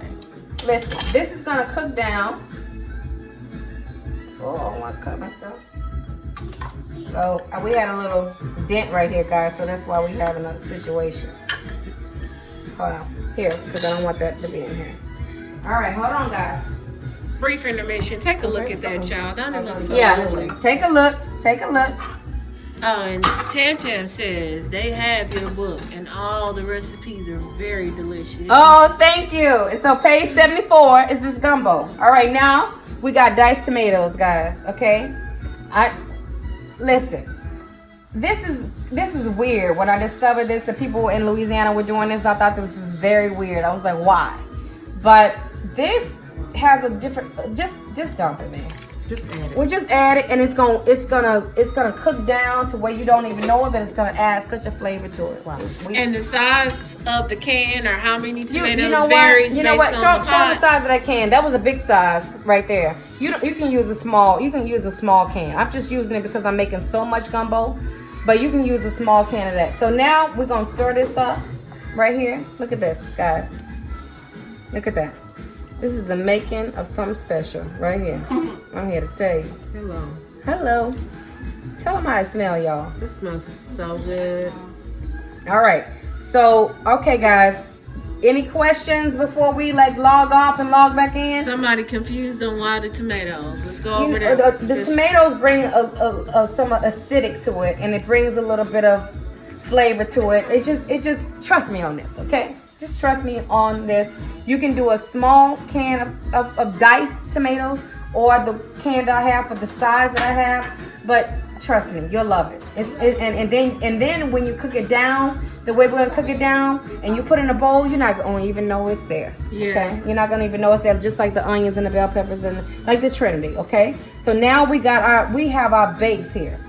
listen, this is gonna cook down. Oh, I don't want to cut myself. So we had a little dent right here, guys. So that's why we having a situation. Hold on. Here, because I don't want that to be in here. All right, hold on, guys. Brief intermission. Take a look at that, child. Don't it look so Yeah, lovely? take a look. Take a look. And Tam Tam says they have your book and all the recipes are very delicious. Oh, thank you. And so page 74 is this gumbo. All right, now we got diced tomatoes, guys. Okay, listen. This is weird. When I discovered this, the people in Louisiana were doing this. I thought this was very weird. I was like, why? But this has a different. Just dump it, man. Just add it. We'll just add it, and it's gonna cook down to where you don't even know it, but it's gonna add such a flavor to it. Wow. And the size of the can or how many tomatoes You know varies what? You know based what? on Show the them the pot. size of that can. That was a big size right there. You can use a small. You can use a small can. I'm just using it because I'm making so much gumbo, but you can use a small can of that. So now we're gonna stir this up right here. Look at this, guys. Look at that. This is the making of something special right here. I'm here to tell you. Hello. Hello. Tell them how it smells, y'all. This smells so good. All right. So, okay, guys. Any questions before we like log off and log back in? Somebody confused on why the tomatoes. Let's go You over know, there. the tomatoes bring some acidic to it, and it brings a little bit of flavor to it. It just trust me on this, okay? Just trust me on this. You can do a small can of diced tomatoes, or the can that I have for the size that I have. But trust me, you'll love it. And then when you cook it down, the way we're gonna cook it down, and you put it in a bowl, you're not gonna even know it's there. Yeah. Okay, you're not gonna even know it's there. Just like the onions and the bell peppers and like the Trinity. Okay. So now we have our base here.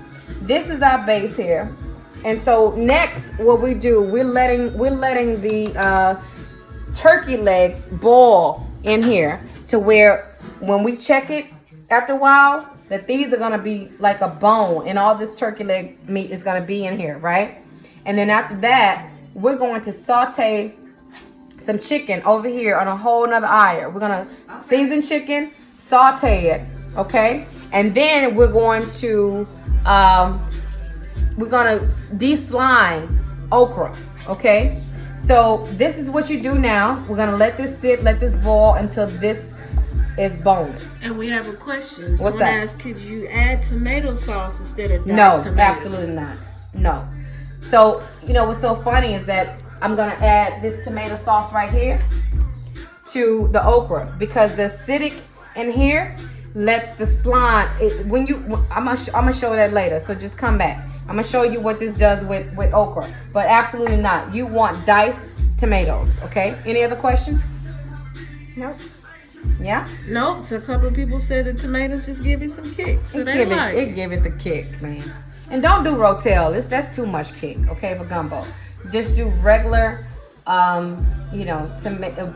This is our base here, and so next, what we do, we're letting the turkey legs boil in here to where when we check it after a while, that these are gonna be like a bone, and all this turkey leg meat is gonna be in here, right? And then after that, we're going to saute some chicken over here on a whole nother iron. We're gonna season chicken, saute it, okay? And then we're going to deslime okra, okay? So this is what you do now. We're gonna let this sit, let this boil until this is boneless. And we have a question. What's Someone that? asked, could you add tomato sauce instead of diced No, tomato? absolutely not. No. So, you know what's so funny is that I'm gonna add this tomato sauce right here to the okra because the acidic in here lets the slime. I'm gonna show that later. So just come back. I'm gonna show you what this does with okra. But absolutely not. You want diced tomatoes. Okay. Any other questions? No. Yeah. Nope. So a couple of people said the tomatoes just give it some kick. So they like It give it the kick, man. And don't do rotel. That's too much kick, okay, for gumbo. Just do regular,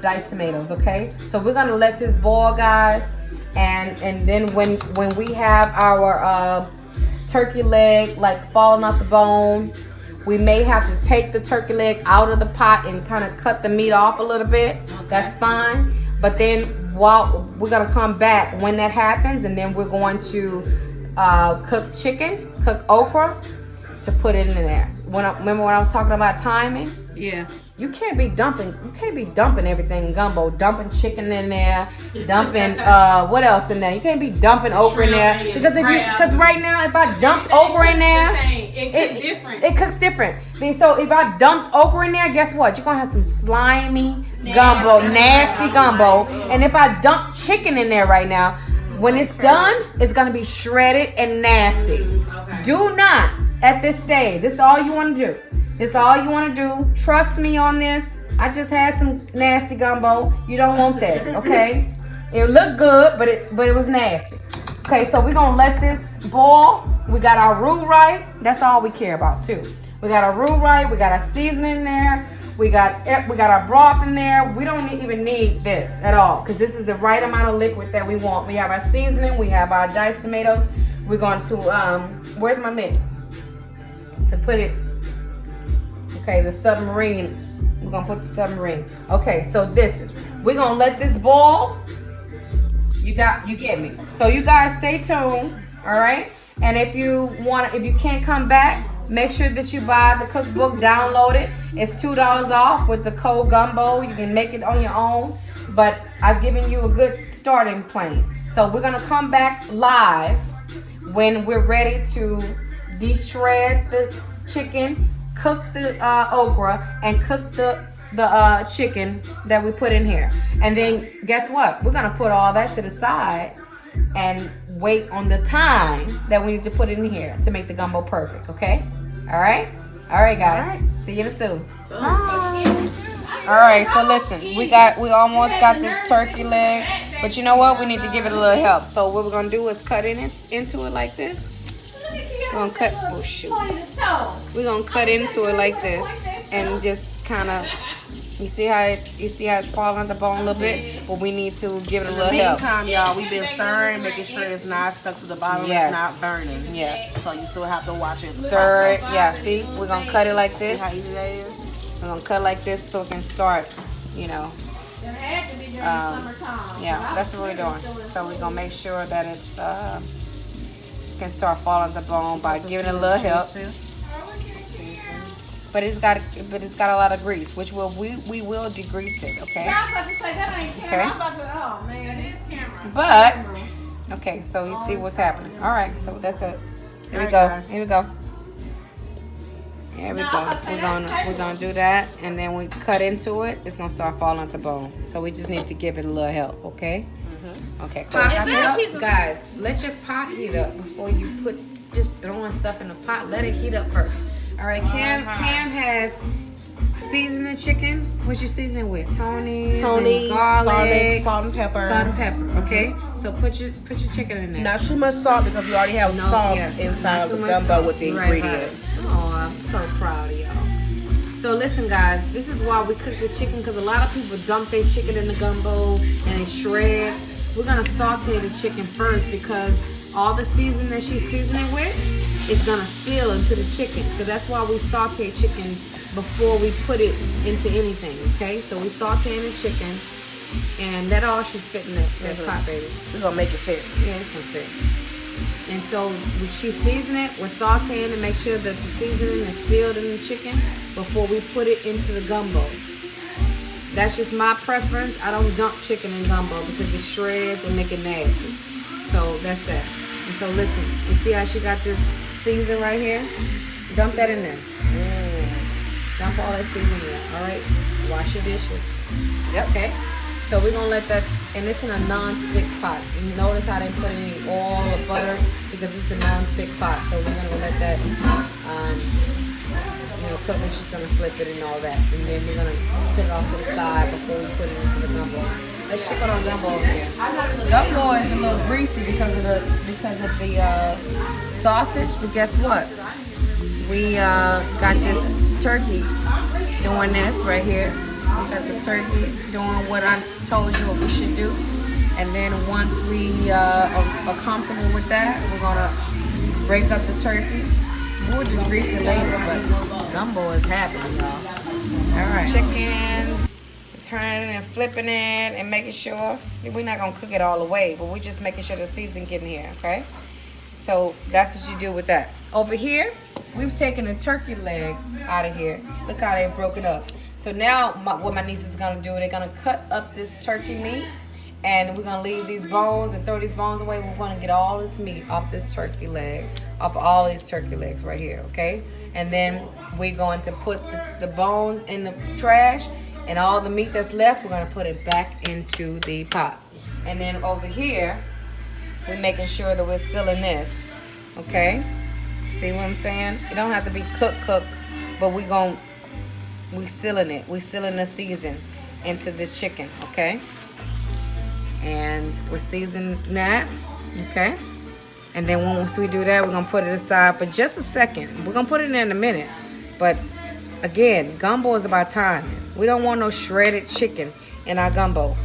diced tomatoes, okay? So we're gonna let this boil, guys, and then when we have our turkey leg like falling off the bone, we may have to take the turkey leg out of the pot and kind of cut the meat off a little bit. Okay. That's fine. But then while we're gonna come back when that happens, and then we're going to cook chicken, cook okra to put it in there. Remember when I was talking about timing? Yeah. You can't be dumping everything in gumbo. Dumping chicken in there, dumping what else in there? You can't be dumping okra in there because right now if I dump okra in there, it cooks different. I mean, so if I dump okra in there, guess what? You're gonna have some slimy gumbo, nasty gumbo. And if I dump chicken in there right now, when it's done, it's gonna be shredded and nasty. Okay. Do not at this stage. This is all you want to do. This all you want to do. Trust me on this. I just had some nasty gumbo. You don't want that, okay? It looked good, but it was nasty. Okay, so we're gonna let this boil. We got our roux right. That's all we care about too. We got our roux right. We got our seasoning in there. We got our broth in there. We don't even need this at all because this is the right amount of liquid that we want. We have our seasoning. We have our diced tomatoes. We're going to where's my mitt? To put it. Okay, the submarine. We're gonna put the submarine. Okay, so we're gonna let this boil. You get me. So you guys stay tuned, all right? And if you can't come back, make sure that you buy the cookbook, download it. It's $2 off with the code Gumbo. You can make it on your own, but I've given you a good starting point. So we're gonna come back live when we're ready to de-shred the chicken, cook the okra, and cook the chicken that we put in here. And then guess what? We're gonna put all that to the side and wait on the time that we need to put it in here to make the gumbo perfect. Okay? All right, guys. See you soon. Bye. All right. So listen, we almost got this turkey leg, but you know what? We need to give it a little help. So what we're gonna do is cut into it like this. We're gonna cut. Oh shoot. We're gonna cut into it like this and just kind of. You see how it's falling at the bone a little bit, but we need to give it a little help. In the meantime, y'all, we've been stirring, making sure it's not stuck to the bottom. Yes. It's not burning. Yes. So you still have to watch it. Stir it. Yeah. See, we're gonna cut it like this. See how easy that is? We're gonna cut like this so it can start. Yeah, that's what we're doing. So we're gonna make sure that it's can start falling the bone by giving it a little help. But it's got a lot of grease, which we will degrease it, okay? Okay. Oh man, it is camera. But okay, so you see what's happening. All right, so that's it. Here we go. Here we go. Here we go. We're gonna do that, and then we cut into it. It's gonna start falling at the bone. So we just need to give it a little help, okay? Okay. Cool. Guys, let your pot heat up before you put just throwing stuff in the pot. Let it heat up first. All right. Cam has seasoning chicken. What's your seasoning with? Tony's, garlic, salt and pepper. Salt and pepper. Okay. So put your chicken in there. Not too much salt because we already have salt inside of the gumbo with the ingredients. Right. Oh, I'm so proud of y'all. So listen, guys, this is why we cook the chicken, because a lot of people dump their chicken in the gumbo and it shreds. We're gonna saute the chicken first because all the seasoning that she's seasoning with is gonna seal into the chicken. So that's why we saute chicken before we put it into anything. Okay, so we saute in the chicken, and that all should fit in that pot, baby. We're gonna make it fit. Yeah, it's gonna fit. And so she season it, we're sauteing to make sure that the seasoning is sealed in the chicken before we put it into the gumbo. That's just my preference. I don't dump chicken in gumbo because it shreds and make it nasty. So that's that. And so listen, you see how she got this season right here? Dump that in there. Dump all that seasoning in there, all right? Wash your dishes. Yep. Okay? So we're gonna let that, and it's in a non-stick pot. You notice how they put any oil or butter because it's a non-stick pot. So we're gonna let that, cook, and she's gonna flip it and all that. And then we're gonna put it off to the side before we put it into the gumbo. Let's check out our gumbo over here. The gumbo is a little greasy because of the sausage, but guess what? We got this turkey doing this right here. We got the turkey doing what I told you what we should do. And then once we are comfortable with that, we're gonna break up the turkey. We'll just grease it later, but gumbo is happening, y'all. All right. Chicken, turning it and flipping it and making sure. We're not gonna cook it all the way, but we're just making sure the seasoning getting here, okay? So that's what you do with that. Over here, we've taken the turkey legs out of here. Look how they're broken up. So now what my niece is gonna do, they're gonna cut up this turkey meat, and we're gonna leave these bones and throw these bones away. We're gonna get all this meat off this turkey leg, off all these turkey legs right here, okay? And then we're going to put the bones in the trash, and all the meat that's left, we're gonna put it back into the pot. And then over here, we're making sure that we're sealing this, okay? See what I'm saying? It don't have to be cooked, but we sealing it. We sealing the season into this chicken, okay? And we're seasoning that, okay? And then once we do that, we're gonna put it aside for just a second. We're gonna put it in a minute. But again, gumbo is about timing. We don't want no shredded chicken in our gumbo,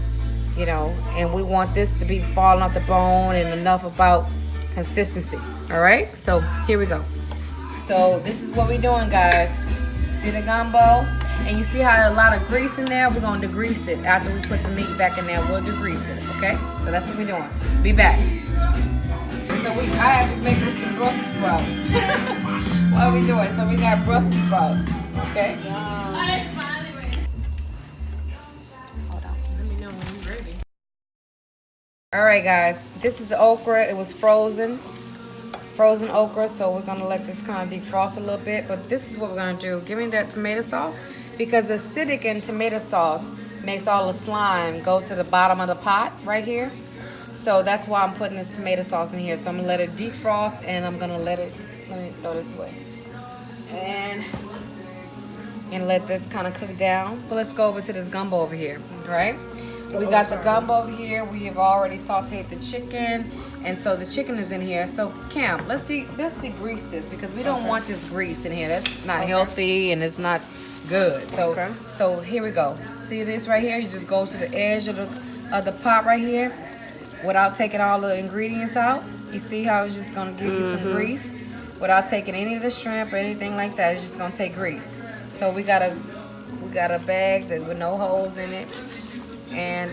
and we want this to be falling off the bone and enough about consistency, all right? So here we go. So this is what we're doing, guys. See the gumbo? And you see how a lot of grease in there? We're going to degrease it. After we put the meat back in there, we'll degrease it, okay? So that's what we're doing. Be back. And so I have to make us some Brussels sprouts. What are we doing? So we got Brussels sprouts, okay? Hold on. Let me know when I'm ready. All right, guys. This is the okra. It was frozen okra, so we're gonna let this kind of defrost a little bit. But this is what we're gonna do. Give me that tomato sauce, because the acidic in tomato sauce makes all the slime go to the bottom of the pot right here. So that's why I'm putting this tomato sauce in here. So I'm gonna let it defrost, and I'm gonna let me throw this away, and let this kind of cook down. But let's go over to this gumbo over here, right? We got the gumbo over here. We have already sauteed the chicken, and so the chicken is in here. So Cam, let's degrease this, because we don't want this grease in here. That's not healthy and it's not good. So here we go. See this right here? You just go to the edge of the pot right here without taking all the ingredients out. You see how it's just gonna give you some grease without taking any of the shrimp or anything like that. It's just gonna take grease. So we got a bag that with no holes in it. And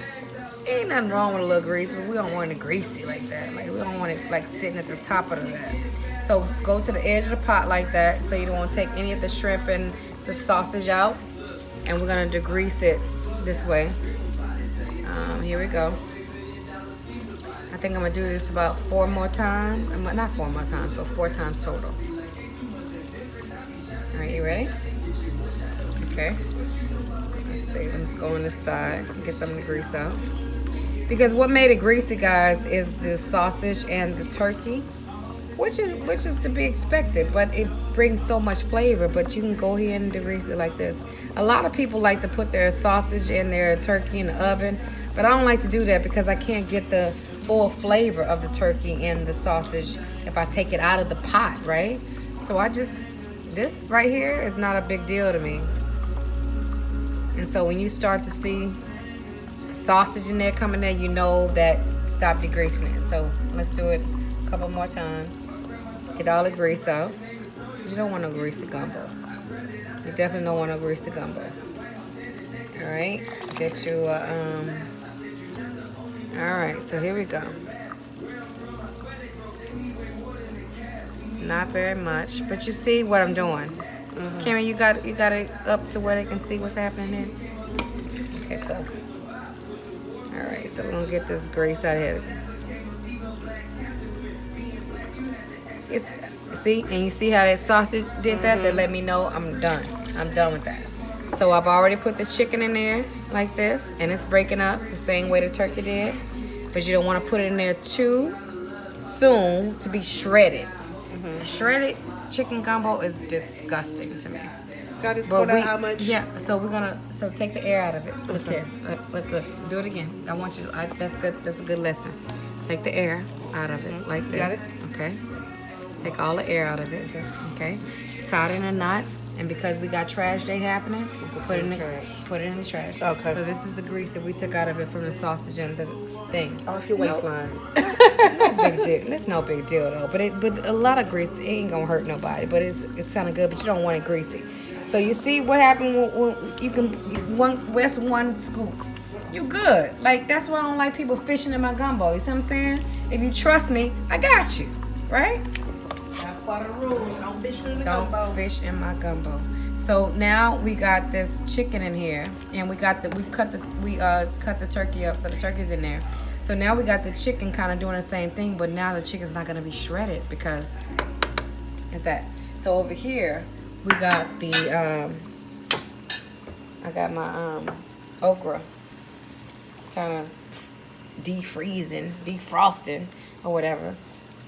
Ain't nothing wrong with a little grease, but we don't want it greasy like that. Like we don't want it like sitting at the top of that. So go to the edge of the pot like that, so you don't want to take any of the shrimp and the sausage out. And we're gonna degrease it this way. Here we go. I think I'm gonna do this about 4 more times. Not 4 more times, but 4 times total. All right, you ready? Okay. Let's see. Let's go on this side and get some of the grease out. Because what made it greasy, guys, is the sausage and the turkey, which is to be expected, but it brings so much flavor. But you can go ahead and degrease it like this. A lot of people like to put their sausage and their turkey in the oven, but I don't like to do that because I can't get the full flavor of the turkey and the sausage if I take it out of the pot, right? So this right here is not a big deal to me. And so when you start to see sausage in there coming there, you know that stop degreasing it. So let's do it a couple more times. Get all the grease out. You don't want no greasy gumbo. You definitely don't want no greasy gumbo. All right, get you all right, so here we go. Not very much, but you see what I'm doing. Cameron, you got it up to where they can see what's happening here. Okay, cool. All right, so we're gonna get this grease out of here. See, and you see how that sausage did that? That let me know I'm done. I'm done with that. So I've already put the chicken in there like this, and it's breaking up the same way the turkey did. But you don't want to put it in there too soon to be shredded. Shredded chicken gumbo is disgusting to me. Got this put out how much? Yeah, so we're gonna take the air out of it. Look here. Look. Do it again. I want you. That's good. That's a good lesson. Take the air out of it like this. Got it? Okay. Take all the air out of it. Okay. Tie it in a knot. And because we got trash day happening, put it in the trash. Okay. So this is the grease that we took out of it from the sausage and the thing. Off your waistline. No big deal. It's no big deal though. But a lot of grease, it ain't gonna hurt nobody. But it's kind of good. But you don't want it greasy. So you see what happened when you can that's one scoop. You good. Like that's why I don't like people fishing in my gumbo. You see what I'm saying? If you trust me, I got you. Right? That's part of the rules. Don't fish in the gumbo. Don't fish in my gumbo. So now we got this chicken in here, and we cut the turkey up, so the turkey's in there. So now we got the chicken kind of doing the same thing, but now the chicken's not gonna be shredded because it's that. So over here we got the I got my okra kind of defrosting or whatever,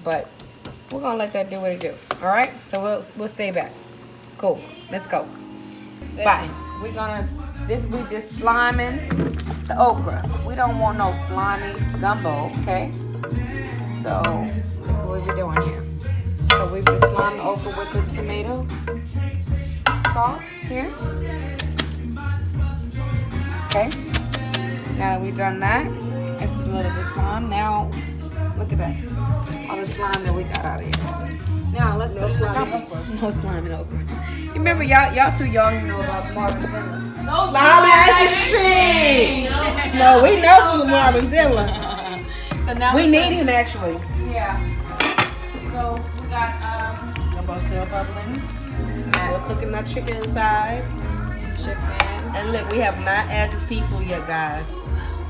but we're gonna let that do what it do. All right, so we'll stay back. Cool, let's go. Bye. We just sliming the okra. We don't want no slimy gumbo, okay? So look at what we're doing here. So we've just slimed the okra with the tomato sauce here. Okay. Now that we've done that, it's a little bit of slime. Now look at that. All the slime that we got out of here. Now let's put no slime in okra. You remember y'all too young to know about Marvin Zilla. No slime ice cream. No, we know some Marvin Zilla. So now we need him actually. Yeah. So we got gumbo still bubbling. We're cooking that chicken inside. Chicken. And look, we have not added the seafood yet, guys.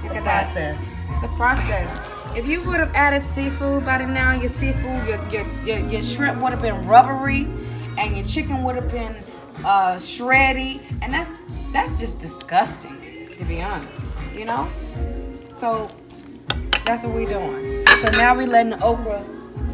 It's a process. It's a process. If you would have added seafood by now, your seafood, your shrimp would have been rubbery, and your chicken would have been shreddy, and that's just disgusting, to be honest. You know. So that's what we're doing. So now we're letting the okra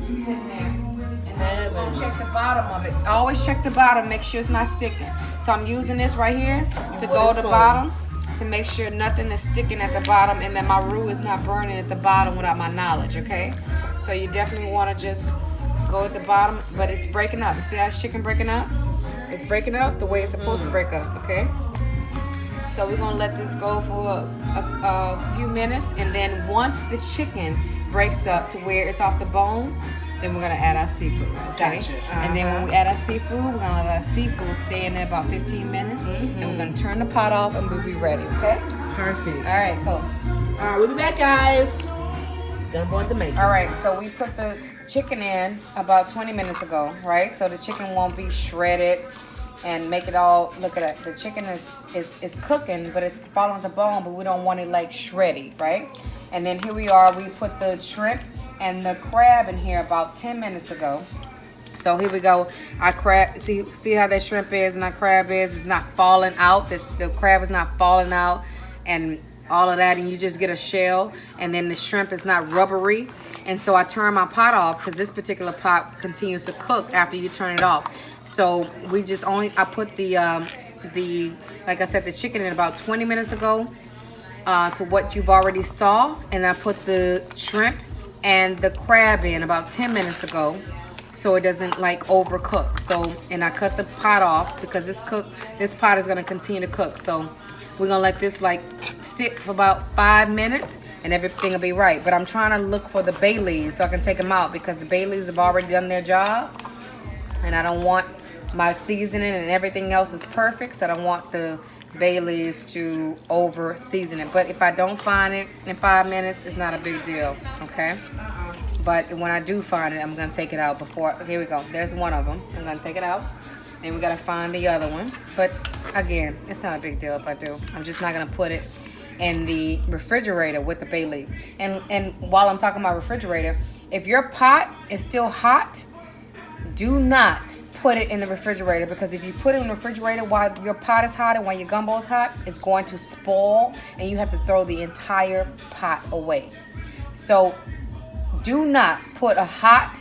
sit there, and then we're gonna check the bottom of it. Always check the bottom, make sure it's not sticking. So I'm using this right here to go to the bottom, to make sure nothing is sticking at the bottom and that my roux is not burning at the bottom without my knowledge, okay? So you definitely want to just go at the bottom, but it's breaking up. You see how this chicken breaking up? It's breaking up the way it's supposed to break up, okay? So we're going to let this go for a few minutes, and then once the chicken breaks up to where it's off the bone, then we're going to add our seafood, okay? Gotcha. And then when we add our seafood, we're going to let our seafood stay in there about 15 minutes, and we're going to turn the pot off, and we'll be ready, okay? Perfect. All right, cool. All All right, we'll be back, guys. Gumbo at the making. All right, so we put the chicken in about 20 minutes ago, right? So the chicken won't be shredded and make it all, look at that. The chicken is cooking, but it's falling to bone, but we don't want it like shreddy, right? And then here we are, we put the shrimp and the crab in here about 10 minutes ago. So here we go. Our crab, see how that shrimp is and our crab is? It's not falling out. The crab is not falling out and all of that. And you just get a shell. And then the shrimp is not rubbery. And so I turn my pot off because this particular pot continues to cook after you turn it off. So we just I put the like I said, the chicken in about 20 minutes ago to what you've already saw. And I put the shrimp and the crab in about 10 minutes ago, so it doesn't like overcook. So, and I cut the pot off because this pot is gonna continue to cook. So we're gonna let this like sit for about 5 minutes and everything will be right. But I'm trying to look for the bay leaves so I can take them out because the bay leaves have already done their job. And I don't want my seasoning and everything else is perfect, so I don't want the bay leaves to over season it. But if I don't find it in 5 minutes, it's not a big deal, okay? But when I do find it, I'm gonna take it out before. Here we go. There's one of them. I'm gonna take it out. Then we gotta find the other one. But again, it's not a big deal if I do. I'm just not gonna put it in the refrigerator with the bay leaf. And while I'm talking about refrigerator, if your pot is still hot, do not put it in the refrigerator, because if you put it in the refrigerator while your pot is hot and while your gumbo is hot, it's going to spoil and you have to throw the entire pot away. So do not put a hot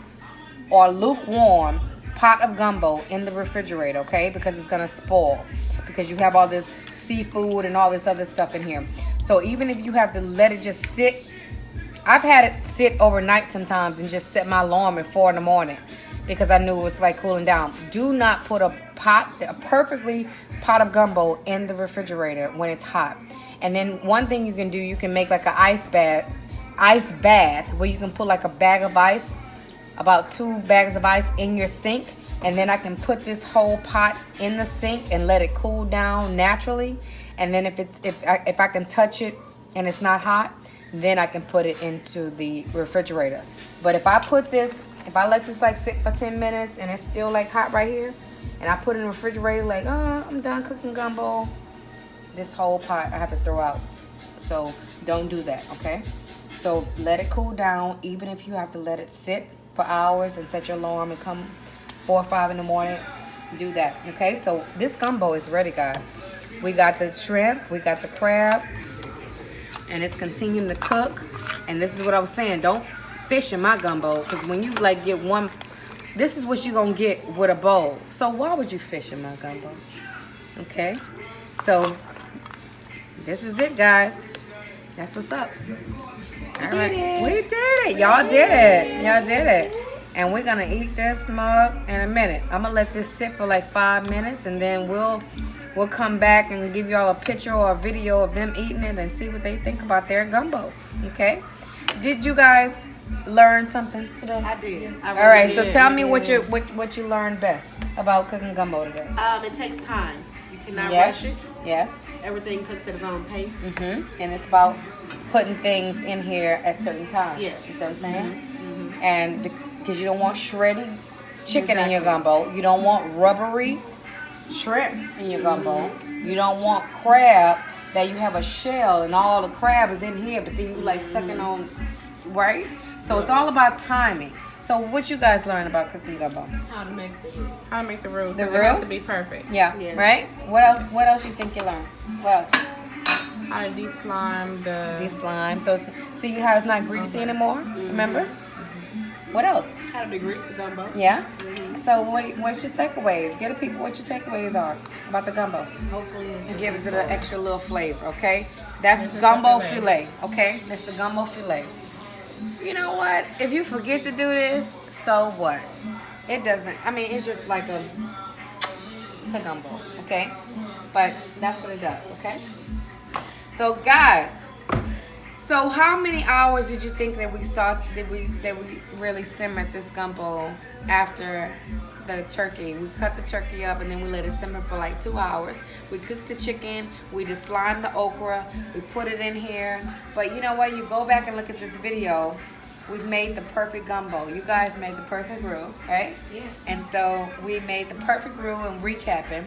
or lukewarm pot of gumbo in the refrigerator, okay? Because it's gonna spoil because you have all this seafood and all this other stuff in here. So even if you have to let it just sit, I've had it sit overnight sometimes and just set my alarm at 4 in the morning because I knew it was like cooling down. Do not put a perfectly pot of gumbo in the refrigerator when it's hot. And then one thing you can do, you can make like an ice bath where you can put like a bag of ice, about 2 bags of ice in your sink, and then I can put this whole pot in the sink and let it cool down naturally. And then if I can touch it and it's not hot, then I can put it into the refrigerator. But if I let this like sit for 10 minutes and it's still like hot right here, and I put it in the refrigerator like, oh, I'm done cooking gumbo, this whole pot I have to throw out. So don't do that, okay? So let it cool down, even if you have to let it sit for hours and set your alarm and come 4 or 5 in the morning, do that, okay? So this gumbo is ready, guys. We got the shrimp, we got the crab, and it's continuing to cook. And this is what I was saying, don't fish in my gumbo, because when you like get one, this is what you're gonna get with a bowl. So why would you fish in my gumbo? Okay, so this is it, guys. That's what's up. All right, we did it. Y'all did it. Y'all did it. And we're gonna eat this mug in a minute. I'm gonna let this sit for like 5 minutes, and then we'll come back and give y'all a picture or a video of them eating it and see what they think about their gumbo. Okay? Did you guys learn something today? I did. All right. So tell me what you learned best about cooking gumbo today. It takes time. You cannot Yes. rush it. Yes. Everything cooks at its own pace. And it's about putting things in here at certain times. Yes. You see what I'm saying? And because you don't want shredded chicken in your gumbo, you don't want rubbery shrimp in your gumbo, you don't want crab that you have a shell and all the crab is in here, but then you like sucking on, right? So it's all about timing. So what you guys learn about cooking gumbo? How to make the roux. How to make the roux. The It has roux? to be perfect. Yeah, Yes. right? What else you think you learned? What else? How to de-slime the... These slime. So see how it's not greasy anymore? Remember? What else? How to degrease the gumbo. Yeah? So what's your takeaways? Get the people what your takeaways are about the gumbo. Hopefully it's And give us an extra little flavor, okay? That's gumbo filet, okay? That's the gumbo filet. You know what? If you forget to do this, so what? It doesn't, I mean, it's just like it's a gumbo, okay? But that's what it does, okay? So guys, so how many hours did you think that we really simmered this gumbo after the turkey. We cut the turkey up and then we let it simmer for like 2 hours. We cook the chicken. We just slime the okra. We put it in here. But you know what? You go back and look at this video. We've made the perfect gumbo. You guys made the perfect roux, right? Yes. And so we made the perfect roux and recapping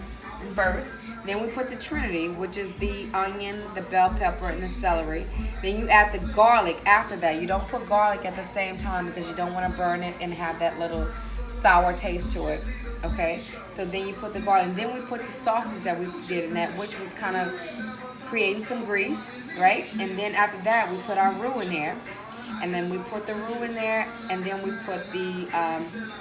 first. Then we put the trinity, which is the onion, the bell pepper, and the celery. Then you add the garlic after that. You don't put garlic at the same time because you don't want to burn it and have that little sour taste to it. Okay? So then you put the garlic. And then we put the sausage that we did in that, which was kind of creating some grease, right? And then after that, we put our roux in there. And then we put the roux in there, and then we put the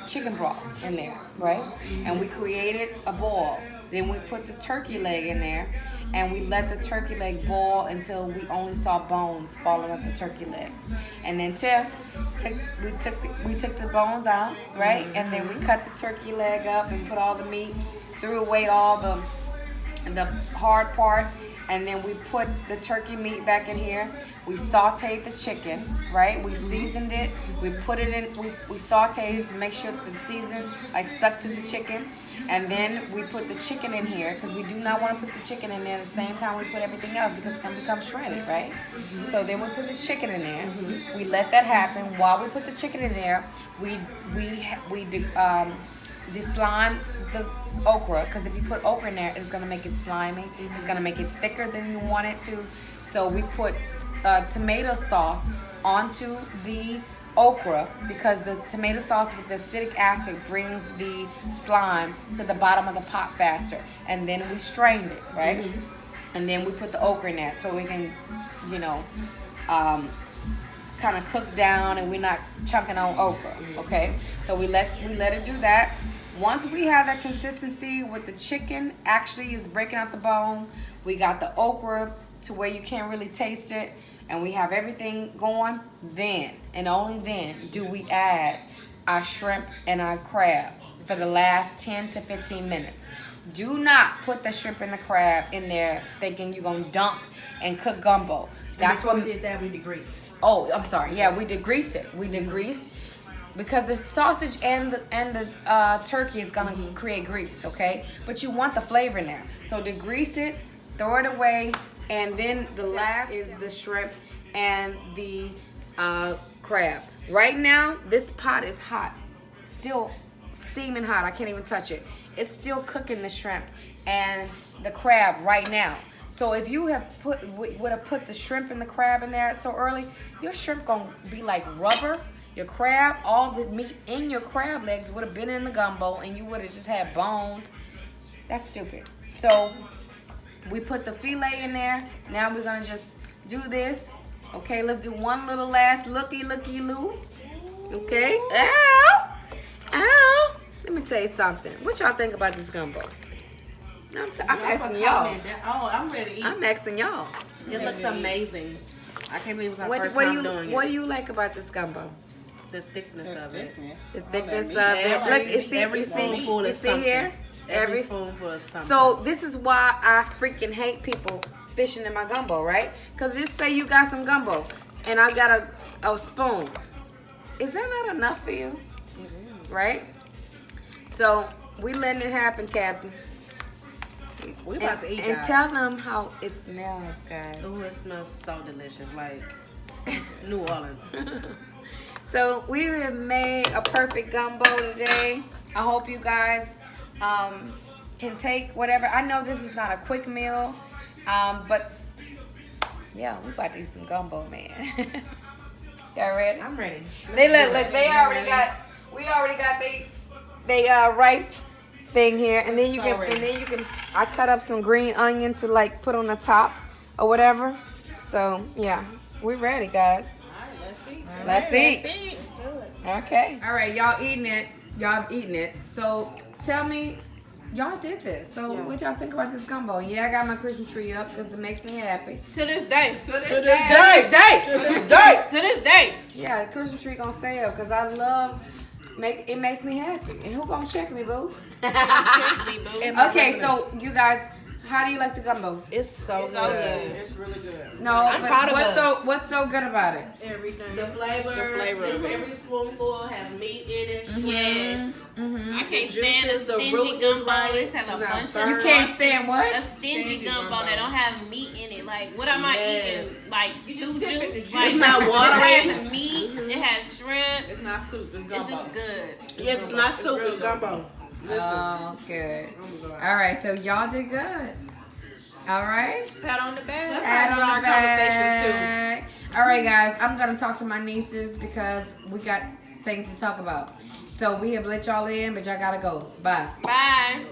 chicken broth in there, right? And we created a ball. Then we put the turkey leg in there, and we let the turkey leg boil until we only saw bones falling off the turkey leg. And then we took the bones out, right? And then we cut the turkey leg up and put all the meat, threw away all the hard part. And then we put the turkey meat back in here. We sauteed the chicken, right? We seasoned it. We put it in, we sauteed it to make sure that the season like stuck to the chicken. And then we put the chicken in here because we do not want to put the chicken in there at the same time we put everything else because it's going to become shredded, right? So then we put the chicken in there. We let that happen. While we put the chicken in there, we deslime the okra, because if you put okra in there, it's going to make it slimy. It's going to make it thicker than you want it to. So we put tomato sauce onto the okra because the tomato sauce with the acidic acid brings the slime to the bottom of the pot faster. And then we strained it, right? And then we put the okra in there so we can, you know, kind of cook down and we're not chunking on okra, okay? So we let it do that. Once we have that consistency with the chicken actually is breaking out the bone, we got the okra to where you can't really taste it, and we have everything going, then and only then do we add our shrimp and our crab for the last 10 to 15 minutes. Do not put the shrimp and the crab in there thinking you're going to dump and cook gumbo. That's what we did that, we degreased. Oh, I'm sorry. Yeah, we degreased it. We degreased because the sausage and the turkey is gonna create grease, okay? But you want the flavor in there, so degrease it, throw it away, and then the last is the shrimp and the crab. Right now, this pot is hot, still steaming hot. I can't even touch it. It's still cooking the shrimp and the crab right now. So if you would have put the shrimp and the crab in there so early, your shrimp gonna be like rubber. Your crab, all the meat in your crab legs would have been in the gumbo and you would have just had bones. That's stupid. So we put the filet in there. Now we're gonna just do this. Okay, let's do one little last looky-loo. Okay, ow, ow. Let me tell you something. What y'all think about this gumbo? I'm asking y'all. I'm ready to eat. I'm asking y'all. It looks amazing. I can't believe it's our first What time doing it. What do you like about this gumbo? The thickness of it. The thickness of it. Look, you see here? Every spoonful is something. So this is why I freaking hate people fishing in my gumbo, right? Because just say you got some gumbo and I got a spoon. Is that not enough for you? Right? So we letting it happen, Captain. We about to eat, and guys. tell them how it smells, guys. Oh, it smells so delicious, like New Orleans. So we have made a perfect gumbo today. I hope you guys can take whatever. I know this is not a quick meal, but yeah, we about to eat some gumbo, man. Y'all ready? I'm ready. They look. They already got. We already got they rice thing here, and then you can. I cut up some green onion to like put on the top or whatever. So yeah, we ready, guys. Let's eat. Okay. All right, y'all eating it. Y'all eating it. So tell me, y'all did this. So what y'all think about this gumbo? Yeah, I got my Christmas tree up because it makes me happy. To this day. To this day. Yeah, the Christmas tree gonna stay up because I love. It makes me happy. And who gonna check me, boo? Okay, so you guys, how do you like the gumbo? It's so good. It's really good. No, I'm proud of us. What's so good about it? Everything. The flavor of it. Every spoonful has meat in it, shrimp. I can't the stand juices, a the stingy roots is gumbo. right. This has a It's not bunch of burnt. You can't stand a what? stingy Stingy gumbo gumbo. that don't have meat in it. Like, what am I Yes. eating? Like You stew just sip it, the juice? juice. Like, It's not watery. It has meat. It has shrimp. It's not soup. It's gumbo. It's just good. Yes, it's not soup, real it's gumbo. Listen. Oh, good. Oh my God. All right, so y'all did good. All right. Pat on the back. Let's Pat have on our the conversations back. All right, guys. I'm gonna talk to my nieces because we got things to talk about. So we have let y'all in, but y'all gotta go. Bye. Bye.